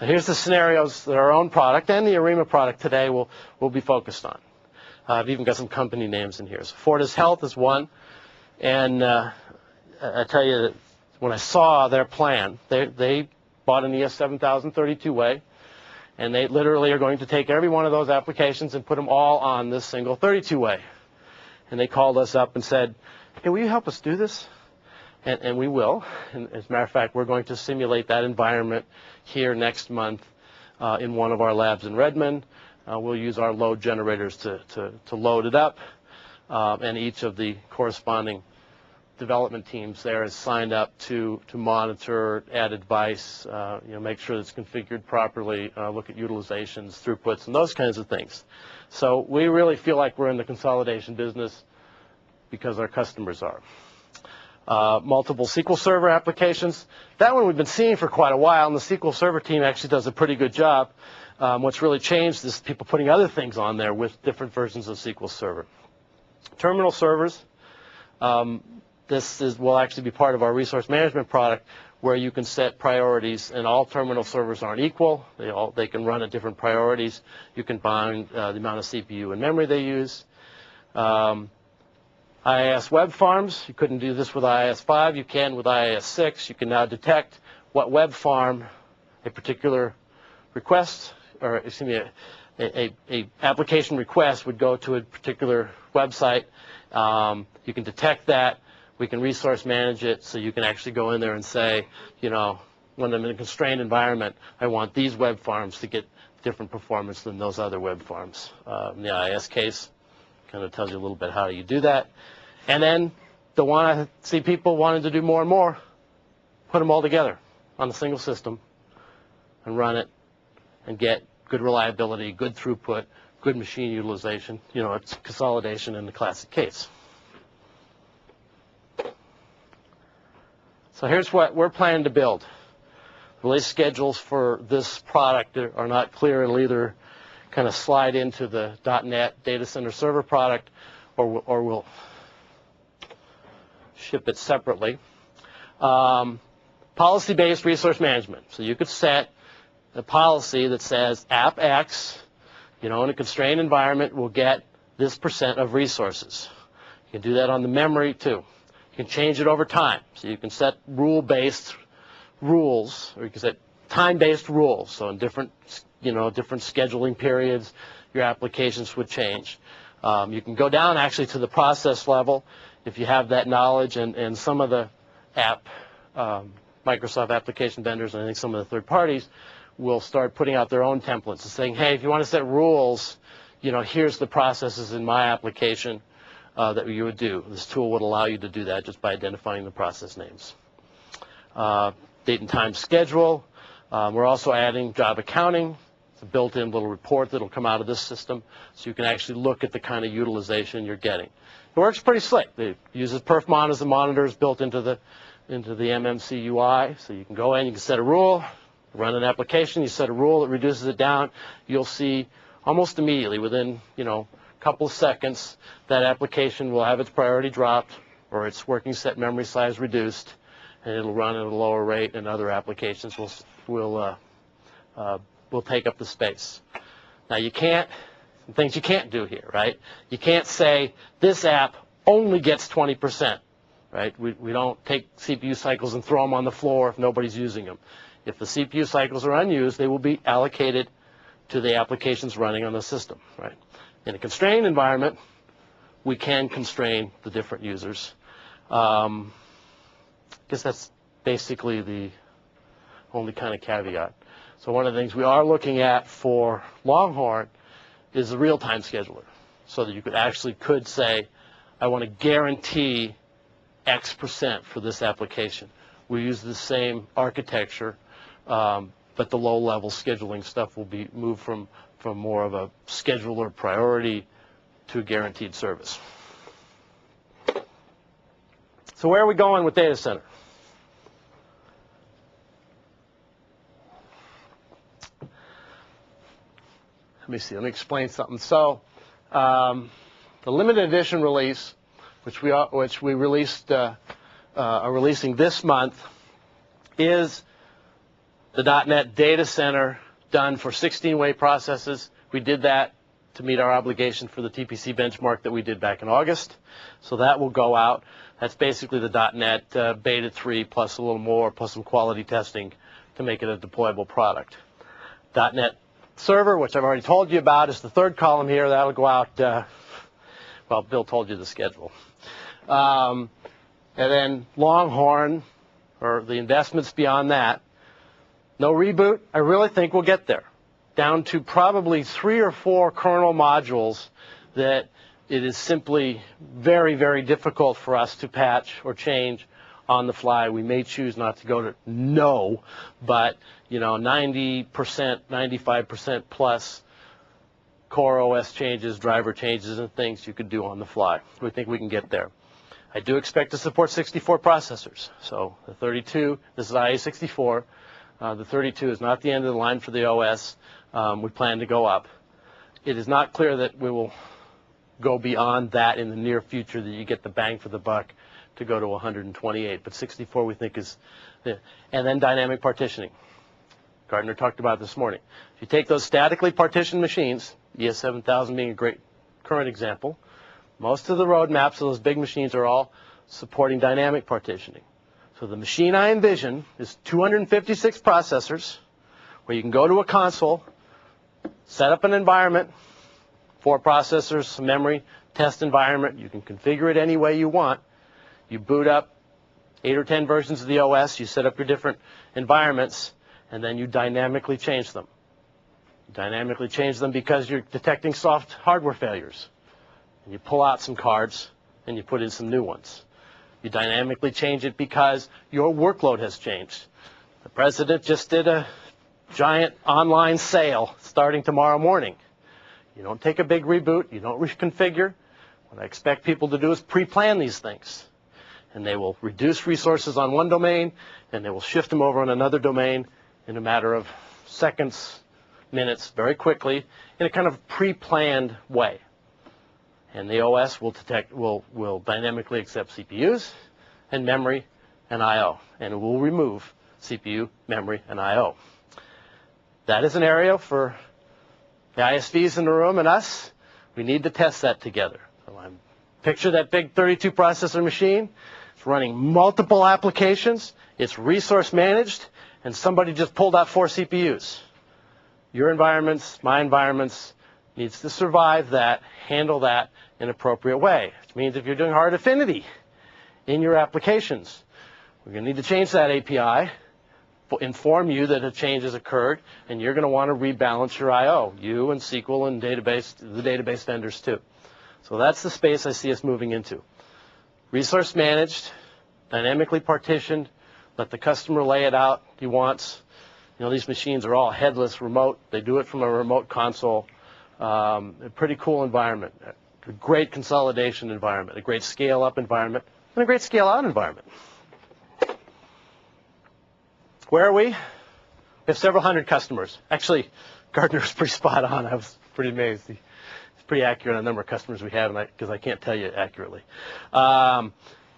Now, here's the scenarios that our own product and the Arima product today will be focused on. I've even got some company names in here. So Fortis Health is one, and I tell you, when I saw their plan, they bought an ES7000 32-way, And they literally are going to take every one of those applications and put them all on this single 32-way. And they called us up and said, hey, will you help us do this? And we will. And as a matter of fact, we're going to simulate that environment here next month in one of our labs in Redmond. We'll use our load generators to load it up. And each of the corresponding development teams there is signed up to monitor, add advice, make sure that it's configured properly, look at utilizations, throughputs, and those kinds of things. So we really feel like we're in the consolidation business because our customers are. Multiple SQL Server applications. That one we've been seeing for quite a while, and the SQL Server team actually does a pretty good job. What's really changed is people putting other things on there with different versions of SQL Server. Terminal servers. This will actually be part of our resource management product where you can set priorities, and all terminal servers aren't equal. They can run at different priorities. You can bind the amount of CPU and memory they use. IIS web farms, you couldn't do this with IIS 5. You can with IIS 6. You can now detect what web farm a particular request, or excuse me, a application request would go to a particular website. You can detect that. We can resource manage it, so you can actually go in there and say, when I'm in a constrained environment, I want these web farms to get different performance than those other web farms. In the IIS case, kind of tells you a little bit how you do that. And then the one I see people wanting to do more and more, put them all together on a single system and run it and get good reliability, good throughput, good machine utilization. It's consolidation in the classic case. So here's what we're planning to build. Release schedules for this product are not clear. It'll either kind of slide into the .NET data center server product, or we'll ship it separately. Policy-based resource management. So you could set a policy that says app X, in a constrained environment, will get this % of resources. You can do that on the memory too. You can change it over time. So you can set rule-based rules, or you can set time-based rules. So in different scheduling periods, your applications would change. You can go down actually to the process level if you have that knowledge, and some of the Microsoft application vendors, and I think some of the third parties, will start putting out their own templates and saying, hey, if you want to set rules, here's the processes in my application that you would do. This tool would allow you to do that just by identifying the process names. Date and time schedule. We're also adding job accounting. It's a built-in little report that will come out of this system, so you can actually look at the kind of utilization you're getting. It works pretty slick. It uses perfmon as the monitors built into the MMC UI, so you can go in, you can set a rule, run an application, you set a rule, it reduces it down. You'll see almost immediately, within a couple of seconds, that application will have its priority dropped or its working set memory size reduced, and it'll run at a lower rate, and other applications will take up the space. Now things you can't do here, right? You can't say this app only gets 20%, right? We don't take CPU cycles and throw them on the floor if nobody's using them. If the CPU cycles are unused, they will be allocated to the applications running on the system, right? In a constrained environment, we can constrain the different users. I guess that's basically the only kind of caveat. So one of the things we are looking at for Longhorn is a real-time scheduler, so that you could say, I want to guarantee X% for this application. We use the same architecture, but the low-level scheduling stuff will be moved from more of a scheduler priority to a guaranteed service. So where are we going with data center? Let me explain something. So the limited edition release, which we released, are releasing this month, is the .NET data center done for 16-way processes. We did that to meet our obligation for the TPC benchmark that we did back in August. So that will go out. That's basically the .NET Beta 3 plus a little more, plus some quality testing to make it a deployable product. .NET server, which I've already told you about, is the third column here. That'll go out, well, Bill told you the schedule. And then Longhorn, or the investments beyond that. No reboot. I really think we'll get there, down to probably 3 or 4 kernel modules that it is simply very, very difficult for us to patch or change on the fly. We may choose not to go to no, but 90%, 95% plus core OS changes, driver changes, and things you could do on the fly. We think we can get there. I do expect to support 64 processors. So the 32, this is IA64. The 32 is not the end of the line for the OS. We plan to go up. It is not clear that we will go beyond that in the near future, that you get the bang for the buck to go to 128. But 64 we think is, and then dynamic partitioning. Gardner talked about this morning. If you take those statically partitioned machines, ES7000 being a great current example, most of the roadmaps of those big machines are all supporting dynamic partitioning. So the machine I envision is 256 processors where you can go to a console, set up an environment, 4 processors, some memory, test environment. You can configure it any way you want. You boot up 8 or 10 versions of the OS, you set up your different environments, and then you dynamically change them. You dynamically change them because you're detecting soft hardware failures. And you pull out some cards and you put in some new ones. You dynamically change it because your workload has changed. The president just did a giant online sale starting tomorrow morning. You don't take a big reboot. You don't reconfigure. What I expect people to do is pre-plan these things. And they will reduce resources on one domain, and they will shift them over on another domain in a matter of seconds, minutes, very quickly, in a kind of pre-planned way. And the OS will dynamically accept CPUs and memory and I/O, and it will remove CPU, memory, and I/O. That is an area for the ISVs in the room and us. We need to test that together. So picture that big 32 processor machine. It's running multiple applications. It's resource managed, and somebody just pulled out 4 CPUs. Your environments, my environments, needs to survive that, handle that in an appropriate way. Which means if you're doing hard affinity in your applications, we're going to need to change that API, inform you that a change has occurred, and you're going to want to rebalance your I/O, you and SQL and the database vendors too. So that's the space I see us moving into. Resource managed, dynamically partitioned, let the customer lay it out he wants. These machines are all headless, remote. They do it from a remote console. A pretty cool environment, a great consolidation environment, a great scale-up environment, and a great scale-out environment. Where are we? We have several hundred customers. Actually, Gardner's pretty spot on. I was pretty amazed. He's pretty accurate on the number of customers we have, because I can't tell you accurately.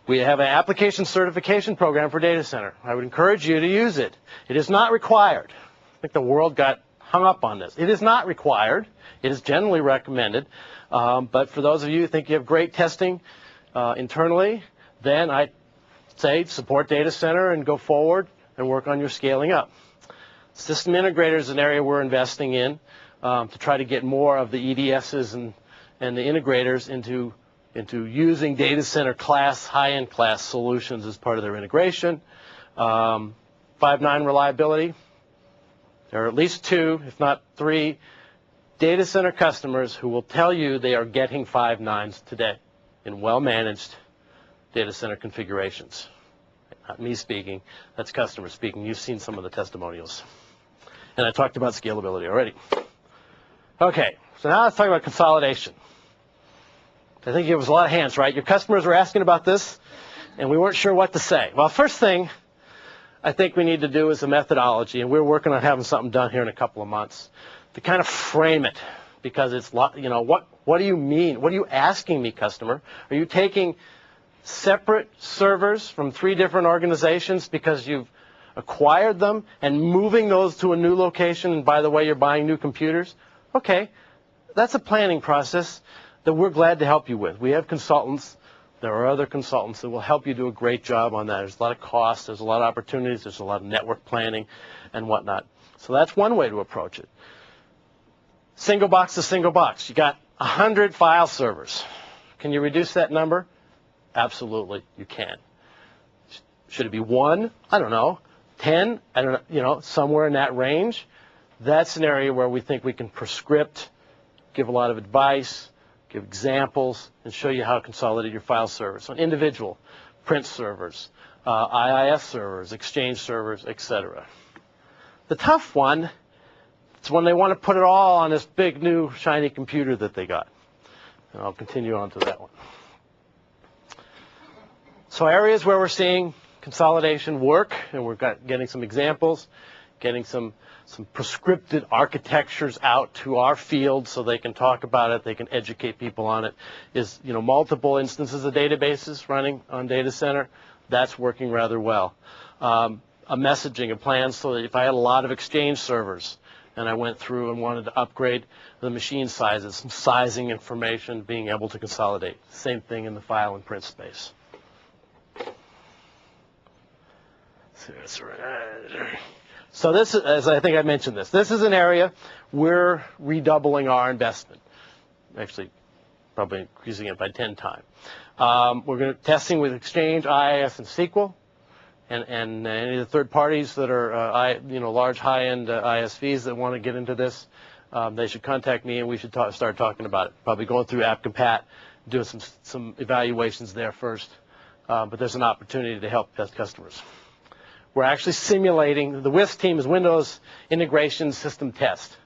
We have an application certification program for data center. I would encourage you to use it. It is not required. I think the world got hung up on this. It is not required. It is generally recommended. But for those of you who think you have great testing internally, then I'd say support data center and go forward and work on your scaling up. System integrator is an area we're investing in to try to get more of the EDSs and the integrators into using data center class, high-end class solutions as part of their integration. 5.9 reliability. There are at least 2, if not 3, data center customers who will tell you they are getting 5.9s today in well-managed data center configurations. Not me speaking, that's customer speaking. You've seen some of the testimonials. And I talked about scalability already. Okay, so now let's talk about consolidation. I think it was a lot of hands, right? Your customers were asking about this, and we weren't sure what to say. Well, first thing I think we need to do is a methodology, and we're working on having something done here in a couple of months to kind of frame it, because it's, what do you mean? What are you asking me, customer? Are you taking separate servers from 3 different organizations because you've acquired them and moving those to a new location, and by the way, you're buying new computers? Okay, that's a planning process that we're glad to help you with. We have consultants. There are other consultants that will help you do a great job on that. There's a lot of costs. There's a lot of opportunities. There's a lot of network planning and whatnot. So that's one way to approach it. Single box to single box. You got 100 file servers. Can you reduce that number? Absolutely, you can. Should it be 1? I don't know. 10? I don't know, somewhere in that range. That's an area where we think we can prescript, give a lot of advice, give examples, and show you how to consolidate your file servers on individual print servers, IIS servers, Exchange servers, etc. The tough one, it's when they want to put it all on this big new shiny computer that they got. And I'll continue on to that one. So areas where we're seeing consolidation work, and we're getting some examples, getting some prescripted architectures out to our field so they can talk about it, they can educate people on it, is multiple instances of databases running on data center. That's working rather well. A messaging, a plan, so that if I had a lot of Exchange servers and I went through and wanted to upgrade the machine sizes, some sizing information, being able to consolidate. Same thing in the file and print space. So this is, as I think I mentioned this is an area we're redoubling our investment. Actually, probably increasing it by 10 times. We're going to testing with Exchange, IIS, and SQL, and any of the third parties that are large high-end ISVs that want to get into this, they should contact me and we should start talking about it. Probably going through AppCompat, doing some evaluations there first, but there's an opportunity to help customers. We're actually simulating, the WISP team is Windows Integration System Test.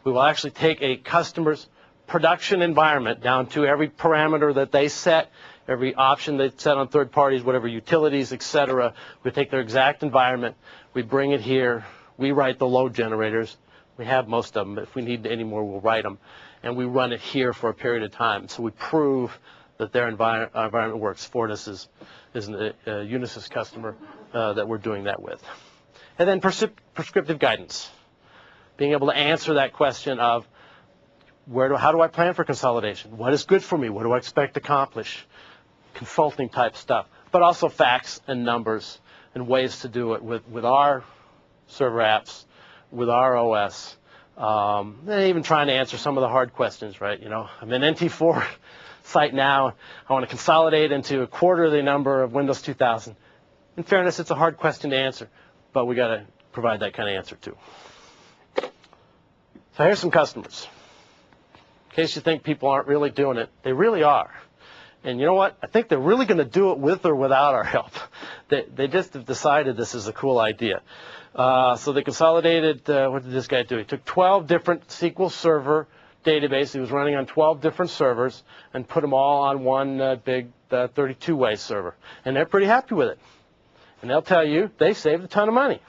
We will actually take a customer's production environment down to every parameter that they set, every option they set on third parties, whatever utilities, etc. We take their exact environment, we bring it here, we write the load generators. We have most of them, but if we need any more, we'll write them. And we run it here for a period of time. So we prove that their environment works. Fortis is a Unisys customer that we're doing that with. And then prescriptive guidance, being able to answer that question of how do I plan for consolidation? What is good for me? What do I expect to accomplish? Consulting type stuff, but also facts and numbers and ways to do it with our server apps, with our OS, and even trying to answer some of the hard questions, right? I'm an NT4 site now. I want to consolidate into a quarter of the number of Windows 2000. In fairness, it's a hard question to answer, but we got to provide that kind of answer too. So here's some customers. In case you think people aren't really doing it, they really are. And you know what? I think they're really going to do it with or without our help. They just have decided this is a cool idea. So they consolidated, what did this guy do? He took 12 different SQL Server databases. He was running on 12 different servers and put them all on one big 32-way server. And they're pretty happy with it. And they'll tell you they saved a ton of money.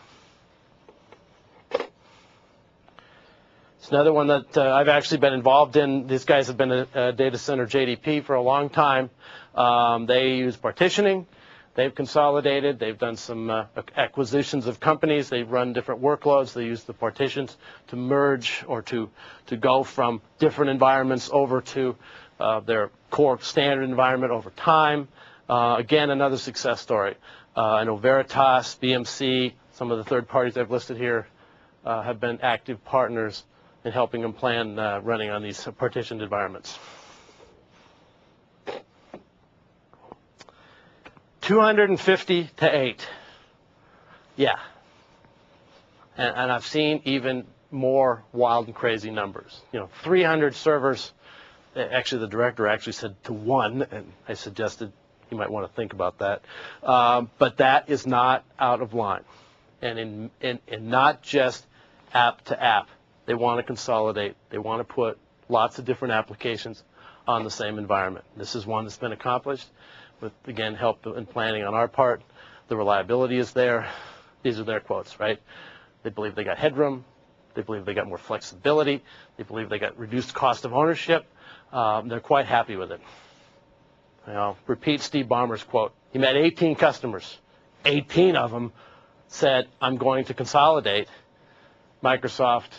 It's another one that I've actually been involved in. These guys have been a data center JDP for a long time. They use partitioning. They've consolidated. They've done some acquisitions of companies. They've run different workloads. They use the partitions to merge or to go from different environments over to their core standard environment over time. Again, another success story. I know Veritas, BMC, some of the third parties I've listed here have been active partners in helping them plan running on these partitioned environments. 250 to 8. Yeah. And I've seen even more wild and crazy numbers. 300 servers. Actually, the director actually said to 1, and I suggested you might want to think about that. But that is not out of line. And not just app to app. They want to consolidate. They want to put lots of different applications on the same environment. This is one that's been accomplished with, again, help in planning on our part. The reliability is there. These are their quotes, right? They believe they got headroom. They believe they got more flexibility. They believe they got reduced cost of ownership. They're quite happy with it. Repeat Steve Ballmer's quote. He met 18 customers. 18 of them said, I'm going to consolidate. Microsoft,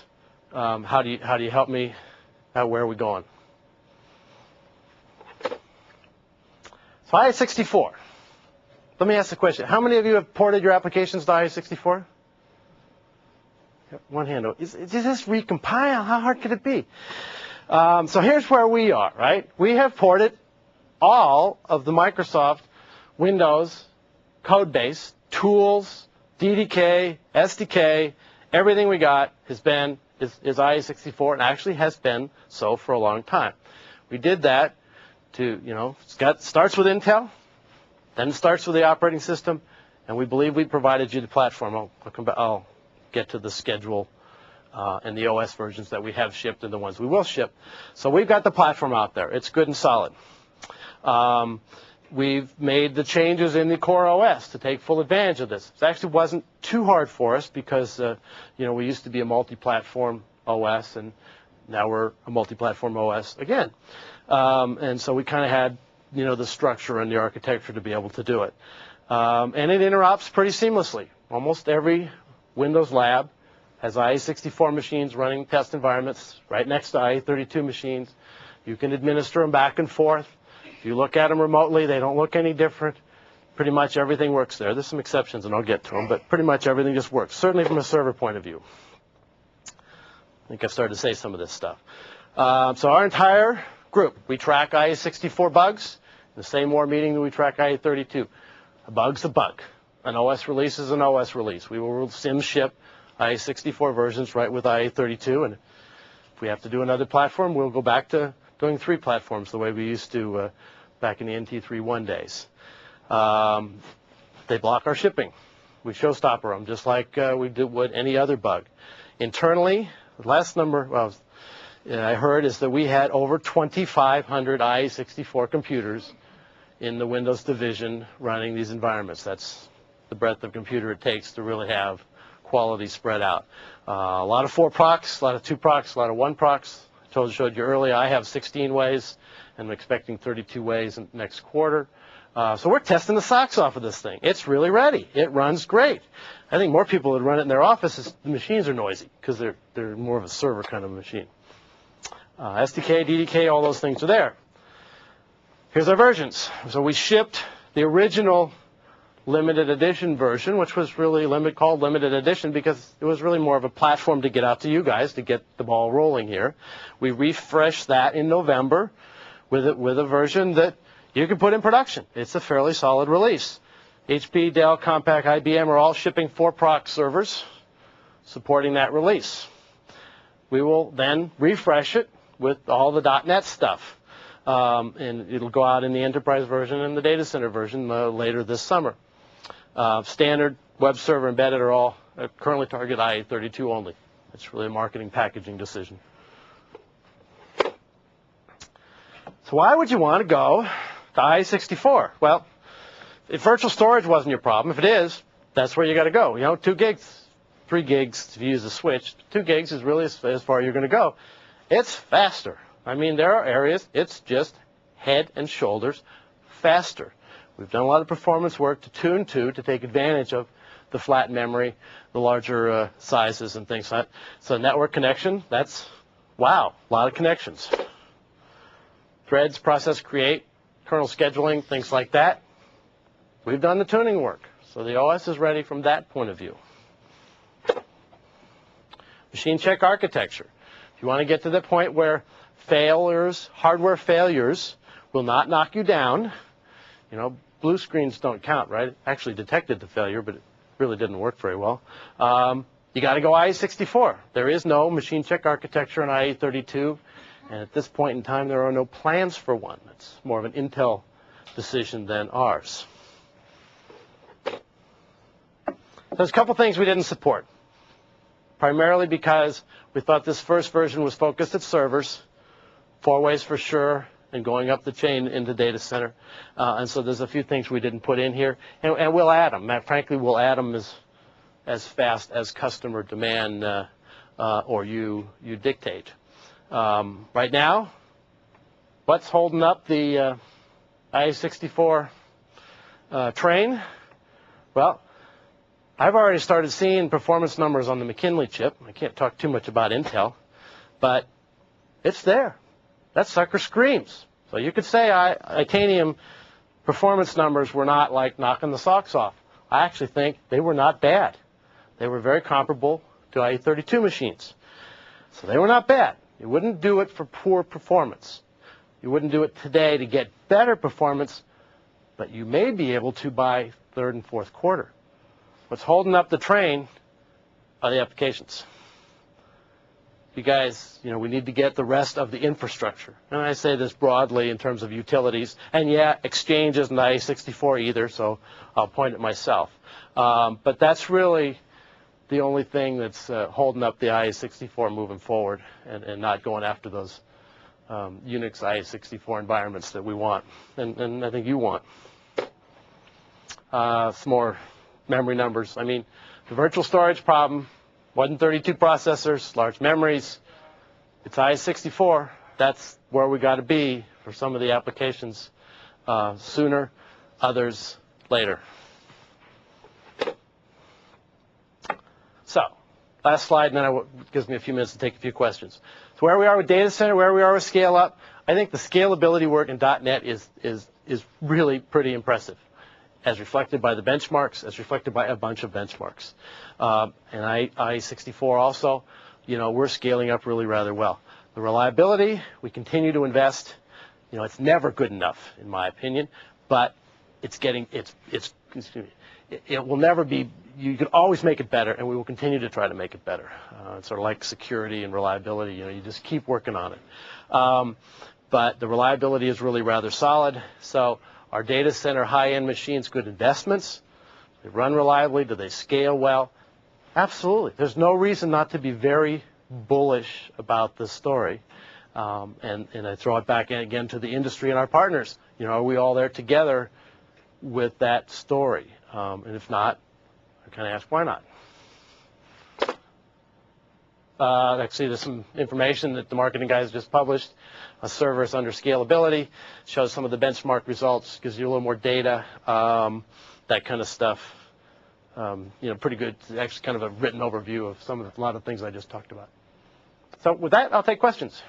how do you help me? Where are we going? So IS-64. Let me ask the question. How many of you have ported your applications to IS-64? One hand. Is this recompile? How hard could it be? So here's where we are, right? We have ported all of the Microsoft Windows code base, tools, DDK, SDK, everything we got is IE64 and actually has been so for a long time. We did that to, starts with Intel, then it starts with the operating system, and we believe we provided you the platform. I'll get to the schedule and the OS versions that we have shipped and the ones we will ship. So we've got the platform out there. It's good and solid. We've made the changes in the core OS to take full advantage of this. It actually wasn't too hard for us because, we used to be a multi-platform OS, and now we're a multi-platform OS again. And so we kind of had, the structure and the architecture to be able to do it. And it interops pretty seamlessly. Almost every Windows lab has IE64 machines running test environments right next to IE32 machines. You can administer them back and forth. If you look at them remotely, they don't look any different. Pretty much everything works there. There's some exceptions, and I'll get to them, but pretty much everything just works, certainly from a server point of view. I think I've started to say some of this stuff. So our entire group, we track IE64 bugs. In the same WAR meeting that we track IE32. A bug's a bug. An OS release is an OS release. We will sim ship IE64 versions right with IE32, and if we have to do another platform, we'll go back to doing 3 platforms the way we used to back in the NT3.1 days. They block our shipping. We showstopper them just like we would any other bug. Internally, the last number I heard is that we had over 2,500 IE64 computers in the Windows division running these environments. That's the breadth of computer it takes to really have quality spread out. A lot of 4 procs, a lot of 2 procs, a lot of 1 procs. I showed you earlier, I have 16 ways, and I'm expecting 32 ways in next quarter. So we're testing the socks off of this thing. It's really ready. It runs great. I think more people would run it in their offices. The machines are noisy because they're more of a server kind of machine. SDK, DDK, all those things are there. Here's our versions. So we shipped the original limited edition version, which was really called limited edition because it was really more of a platform to get out to you guys to get the ball rolling here. We refreshed that in November with a version that you can put in production. It's a fairly solid release. HP, Dell, Compaq, IBM are all shipping 4 proc servers supporting that release. We will then refresh it with all the .NET stuff. And it'll go out in the enterprise version and the data center version later this summer. Standard, web server, embedded are all currently target IE32 only. It's really a marketing packaging decision. So why would you want to go to IE64? Well, if virtual storage wasn't your problem, if it is, that's where you got to go. 2 gigs, 3 gigs if you use a switch. 2 gigs is really as far you're going to go. It's faster. I mean, there are areas, it's just head and shoulders faster. We've done a lot of performance work to tune to take advantage of the flat memory, the larger sizes and things like that. So network connection, wow, a lot of connections. Threads, process create, kernel scheduling, things like that. We've done the tuning work. So the OS is ready from that point of view. Machine check architecture. If you want to get to the point where hardware failures will not knock you down, blue screens don't count, right? It actually detected the failure, but it really didn't work very well. You got to go IE64. There is no machine check architecture in IE32, and at this point in time, there are no plans for one. It's more of an Intel decision than ours. There's a couple things we didn't support, primarily because we thought this first version was focused at servers, 4 ways for sure, and going up the chain into data center. And so there's a few things we didn't put in here, and we'll add them. Frankly, we'll add them as fast as customer demand or you dictate. Right now, what's holding up the IE64 train? Well, I've already started seeing performance numbers on the McKinley chip. I can't talk too much about Intel, but it's there. That sucker screams. So you could say Itanium performance numbers were not like knocking the socks off. I actually think they were not bad. They were very comparable to IE32 machines. So they were not bad. You wouldn't do it for poor performance. You wouldn't do it today to get better performance, but you may be able to by third and fourth quarter. What's holding up the train are the applications. You guys, we need to get the rest of the infrastructure. And I say this broadly in terms of utilities. And yeah, Exchange isn't IE64 either, so I'll point at myself. But that's really the only thing that's holding up the IE64 moving forward and not going after those Unix IE64 environments that we want, and I think you want. Some more memory numbers. I mean, the virtual storage problem, more than 32 processors, large memories. It's IE64. That's where we got to be for some of the applications sooner, others later. So, last slide, and then it gives me a few minutes to take a few questions. So where we are with data center, where we are with scale up, I think the scalability work in .NET is really pretty impressive, as reflected by the benchmarks, as reflected by a bunch of benchmarks. And IE64 also, we're scaling up really rather well. The reliability, we continue to invest. It's never good enough, in my opinion, but it will never be, you can always make it better, and we will continue to try to make it better. It's sort of like security and reliability, you just keep working on it. But the reliability is really rather solid. So our data center high-end machines, good investments. They run reliably. Do they scale well? Absolutely. There's no reason not to be very bullish about this story. And I throw it back again to the industry and our partners. Are we all there together with that story? And if not, I kind of ask, why not? Actually, there's some information that the marketing guys just published. A servers under scalability shows some of the benchmark results, gives you a little more data, that kind of stuff. Pretty good. It's actually kind of a written overview of a lot of things I just talked about. So with that, I'll take questions.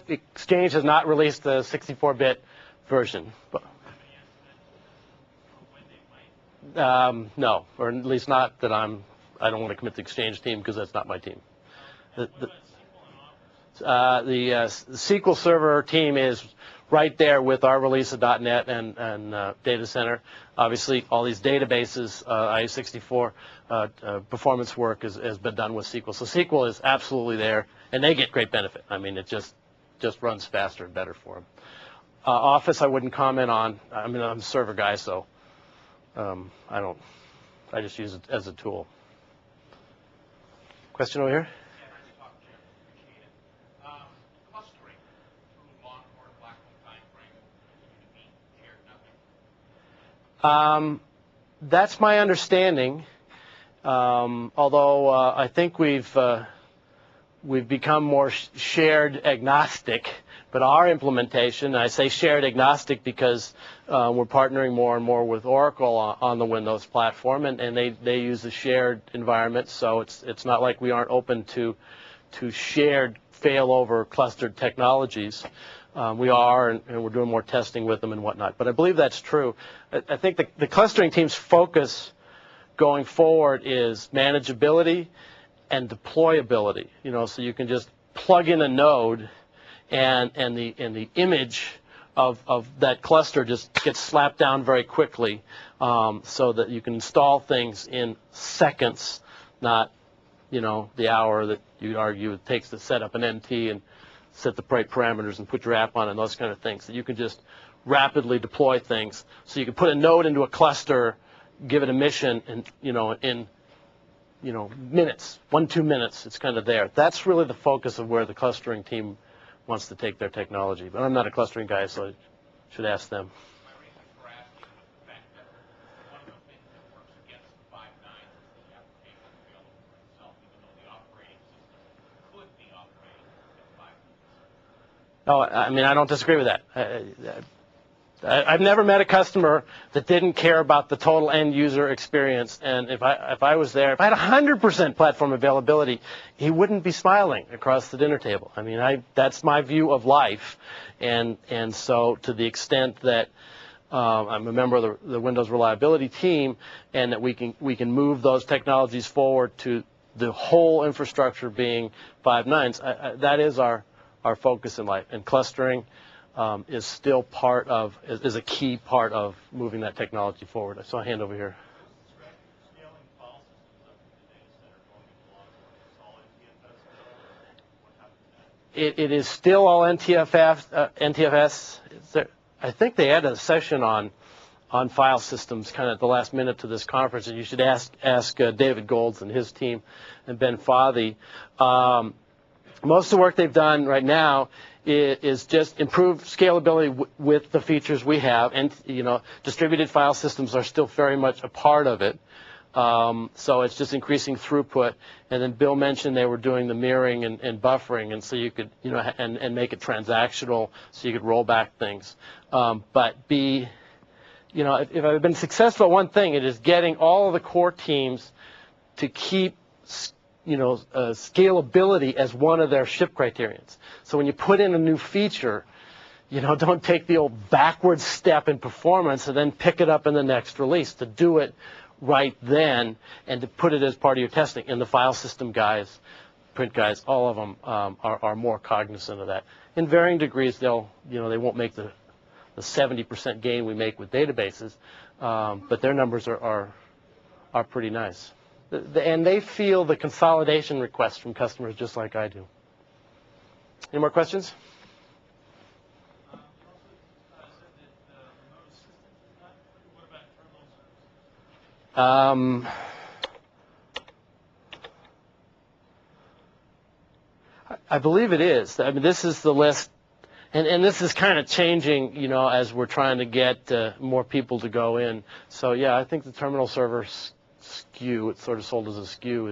Exchange has not released the 64-bit version. No, or at least not that I don't want to commit to the Exchange team because that's not my team. The SQL Server team is right there with our release of .NET and Data Center. Obviously, all these databases, IE64 performance work has been done with SQL. So SQL is absolutely there, and they get great benefit. I mean, it just runs faster and better for them. Office, I wouldn't comment on. I mean, I'm a server guy, so I just use it as a tool. Question over here? That's my understanding. Although I think we've become more shared agnostic, but our implementation, I say shared agnostic because we're partnering more and more with Oracle on the Windows platform, and they use a shared environment, so it's not like we aren't open to shared failover clustered technologies. We are, and we're doing more testing with them and whatnot. But I believe that's true. I think the clustering team's focus going forward is manageability and deployability. So you can just plug in a node, and the image of that cluster just gets slapped down very quickly, so that you can install things in seconds, not the hour that you'd argue it takes to set up an NT and set the right parameters and put your app on and those kind of things. That you can just rapidly deploy things. So you can put a node into a cluster, give it a mission, and in minutes, 1-2 minutes, it's kind of there. That's really the focus of where the clustering team wants to take their technology. But I'm not a clustering guy, so I should ask them. Oh, I mean, I don't disagree with that. I've never met a customer that didn't care about the total end user experience. And if I was there, if I had 100% platform availability, he wouldn't be smiling across the dinner table. I mean, that's my view of life. And so to the extent that I'm a member of the Windows reliability team, and that we can move those technologies forward to the whole infrastructure being 5 nines, that is our focus in life. And clustering is still is a key part of moving that technology forward. I saw a hand over here. It is still all NTFS. I think they added a session on file systems kind of at the last minute to this conference, and you should ask David Golds and his team and Ben Fothy. Most of the work they've done right now is just improve scalability with the features we have, and distributed file systems are still very much a part of it. So it's just increasing throughput. And then Bill mentioned they were doing the mirroring and buffering, and so you could and make it transactional, so you could roll back things. But if I've been successful at one thing, it is getting all of the core teams to keep scalability as one of their ship criterions. So when you put in a new feature, don't take the old backward step in performance and then pick it up in the next release. To do it right then and to put it as part of your testing. And the file system guys, print guys, all of them are more cognizant of that. In varying degrees, they won't make the 70% gain we make with databases, but their numbers are pretty nice. And they feel the consolidation requests from customers just like I do. Any more questions? I believe it is. I mean, this is the list, and this is kind of changing, as we're trying to get more people to go in. So yeah, I think the terminal server SKU, it's sort of sold as a SKU,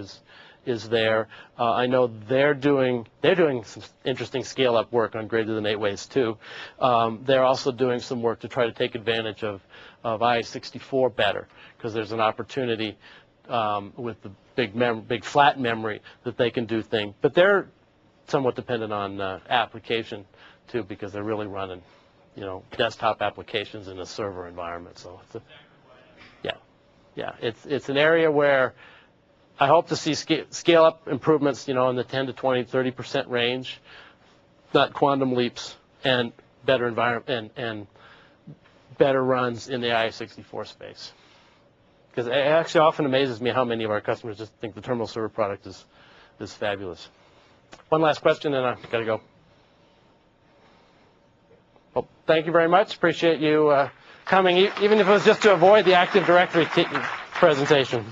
is there. I know they're doing some interesting scale-up work on greater than 8 ways too. They're also doing some work to try to take advantage of i64 better, because there's an opportunity with the big flat memory that they can do things. But they're somewhat dependent on application too, because they're really running, desktop applications in a server environment. So it's an area where I hope to see scale-up improvements, in the 10 to 20, 30% range, not quantum leaps, and better environment and better runs in the i64 space. Because it actually often amazes me how many of our customers just think the terminal server product is fabulous. One last question, and I've got to go. Well, thank you very much. Appreciate you coming, even if it was just to avoid the Active Directory presentation.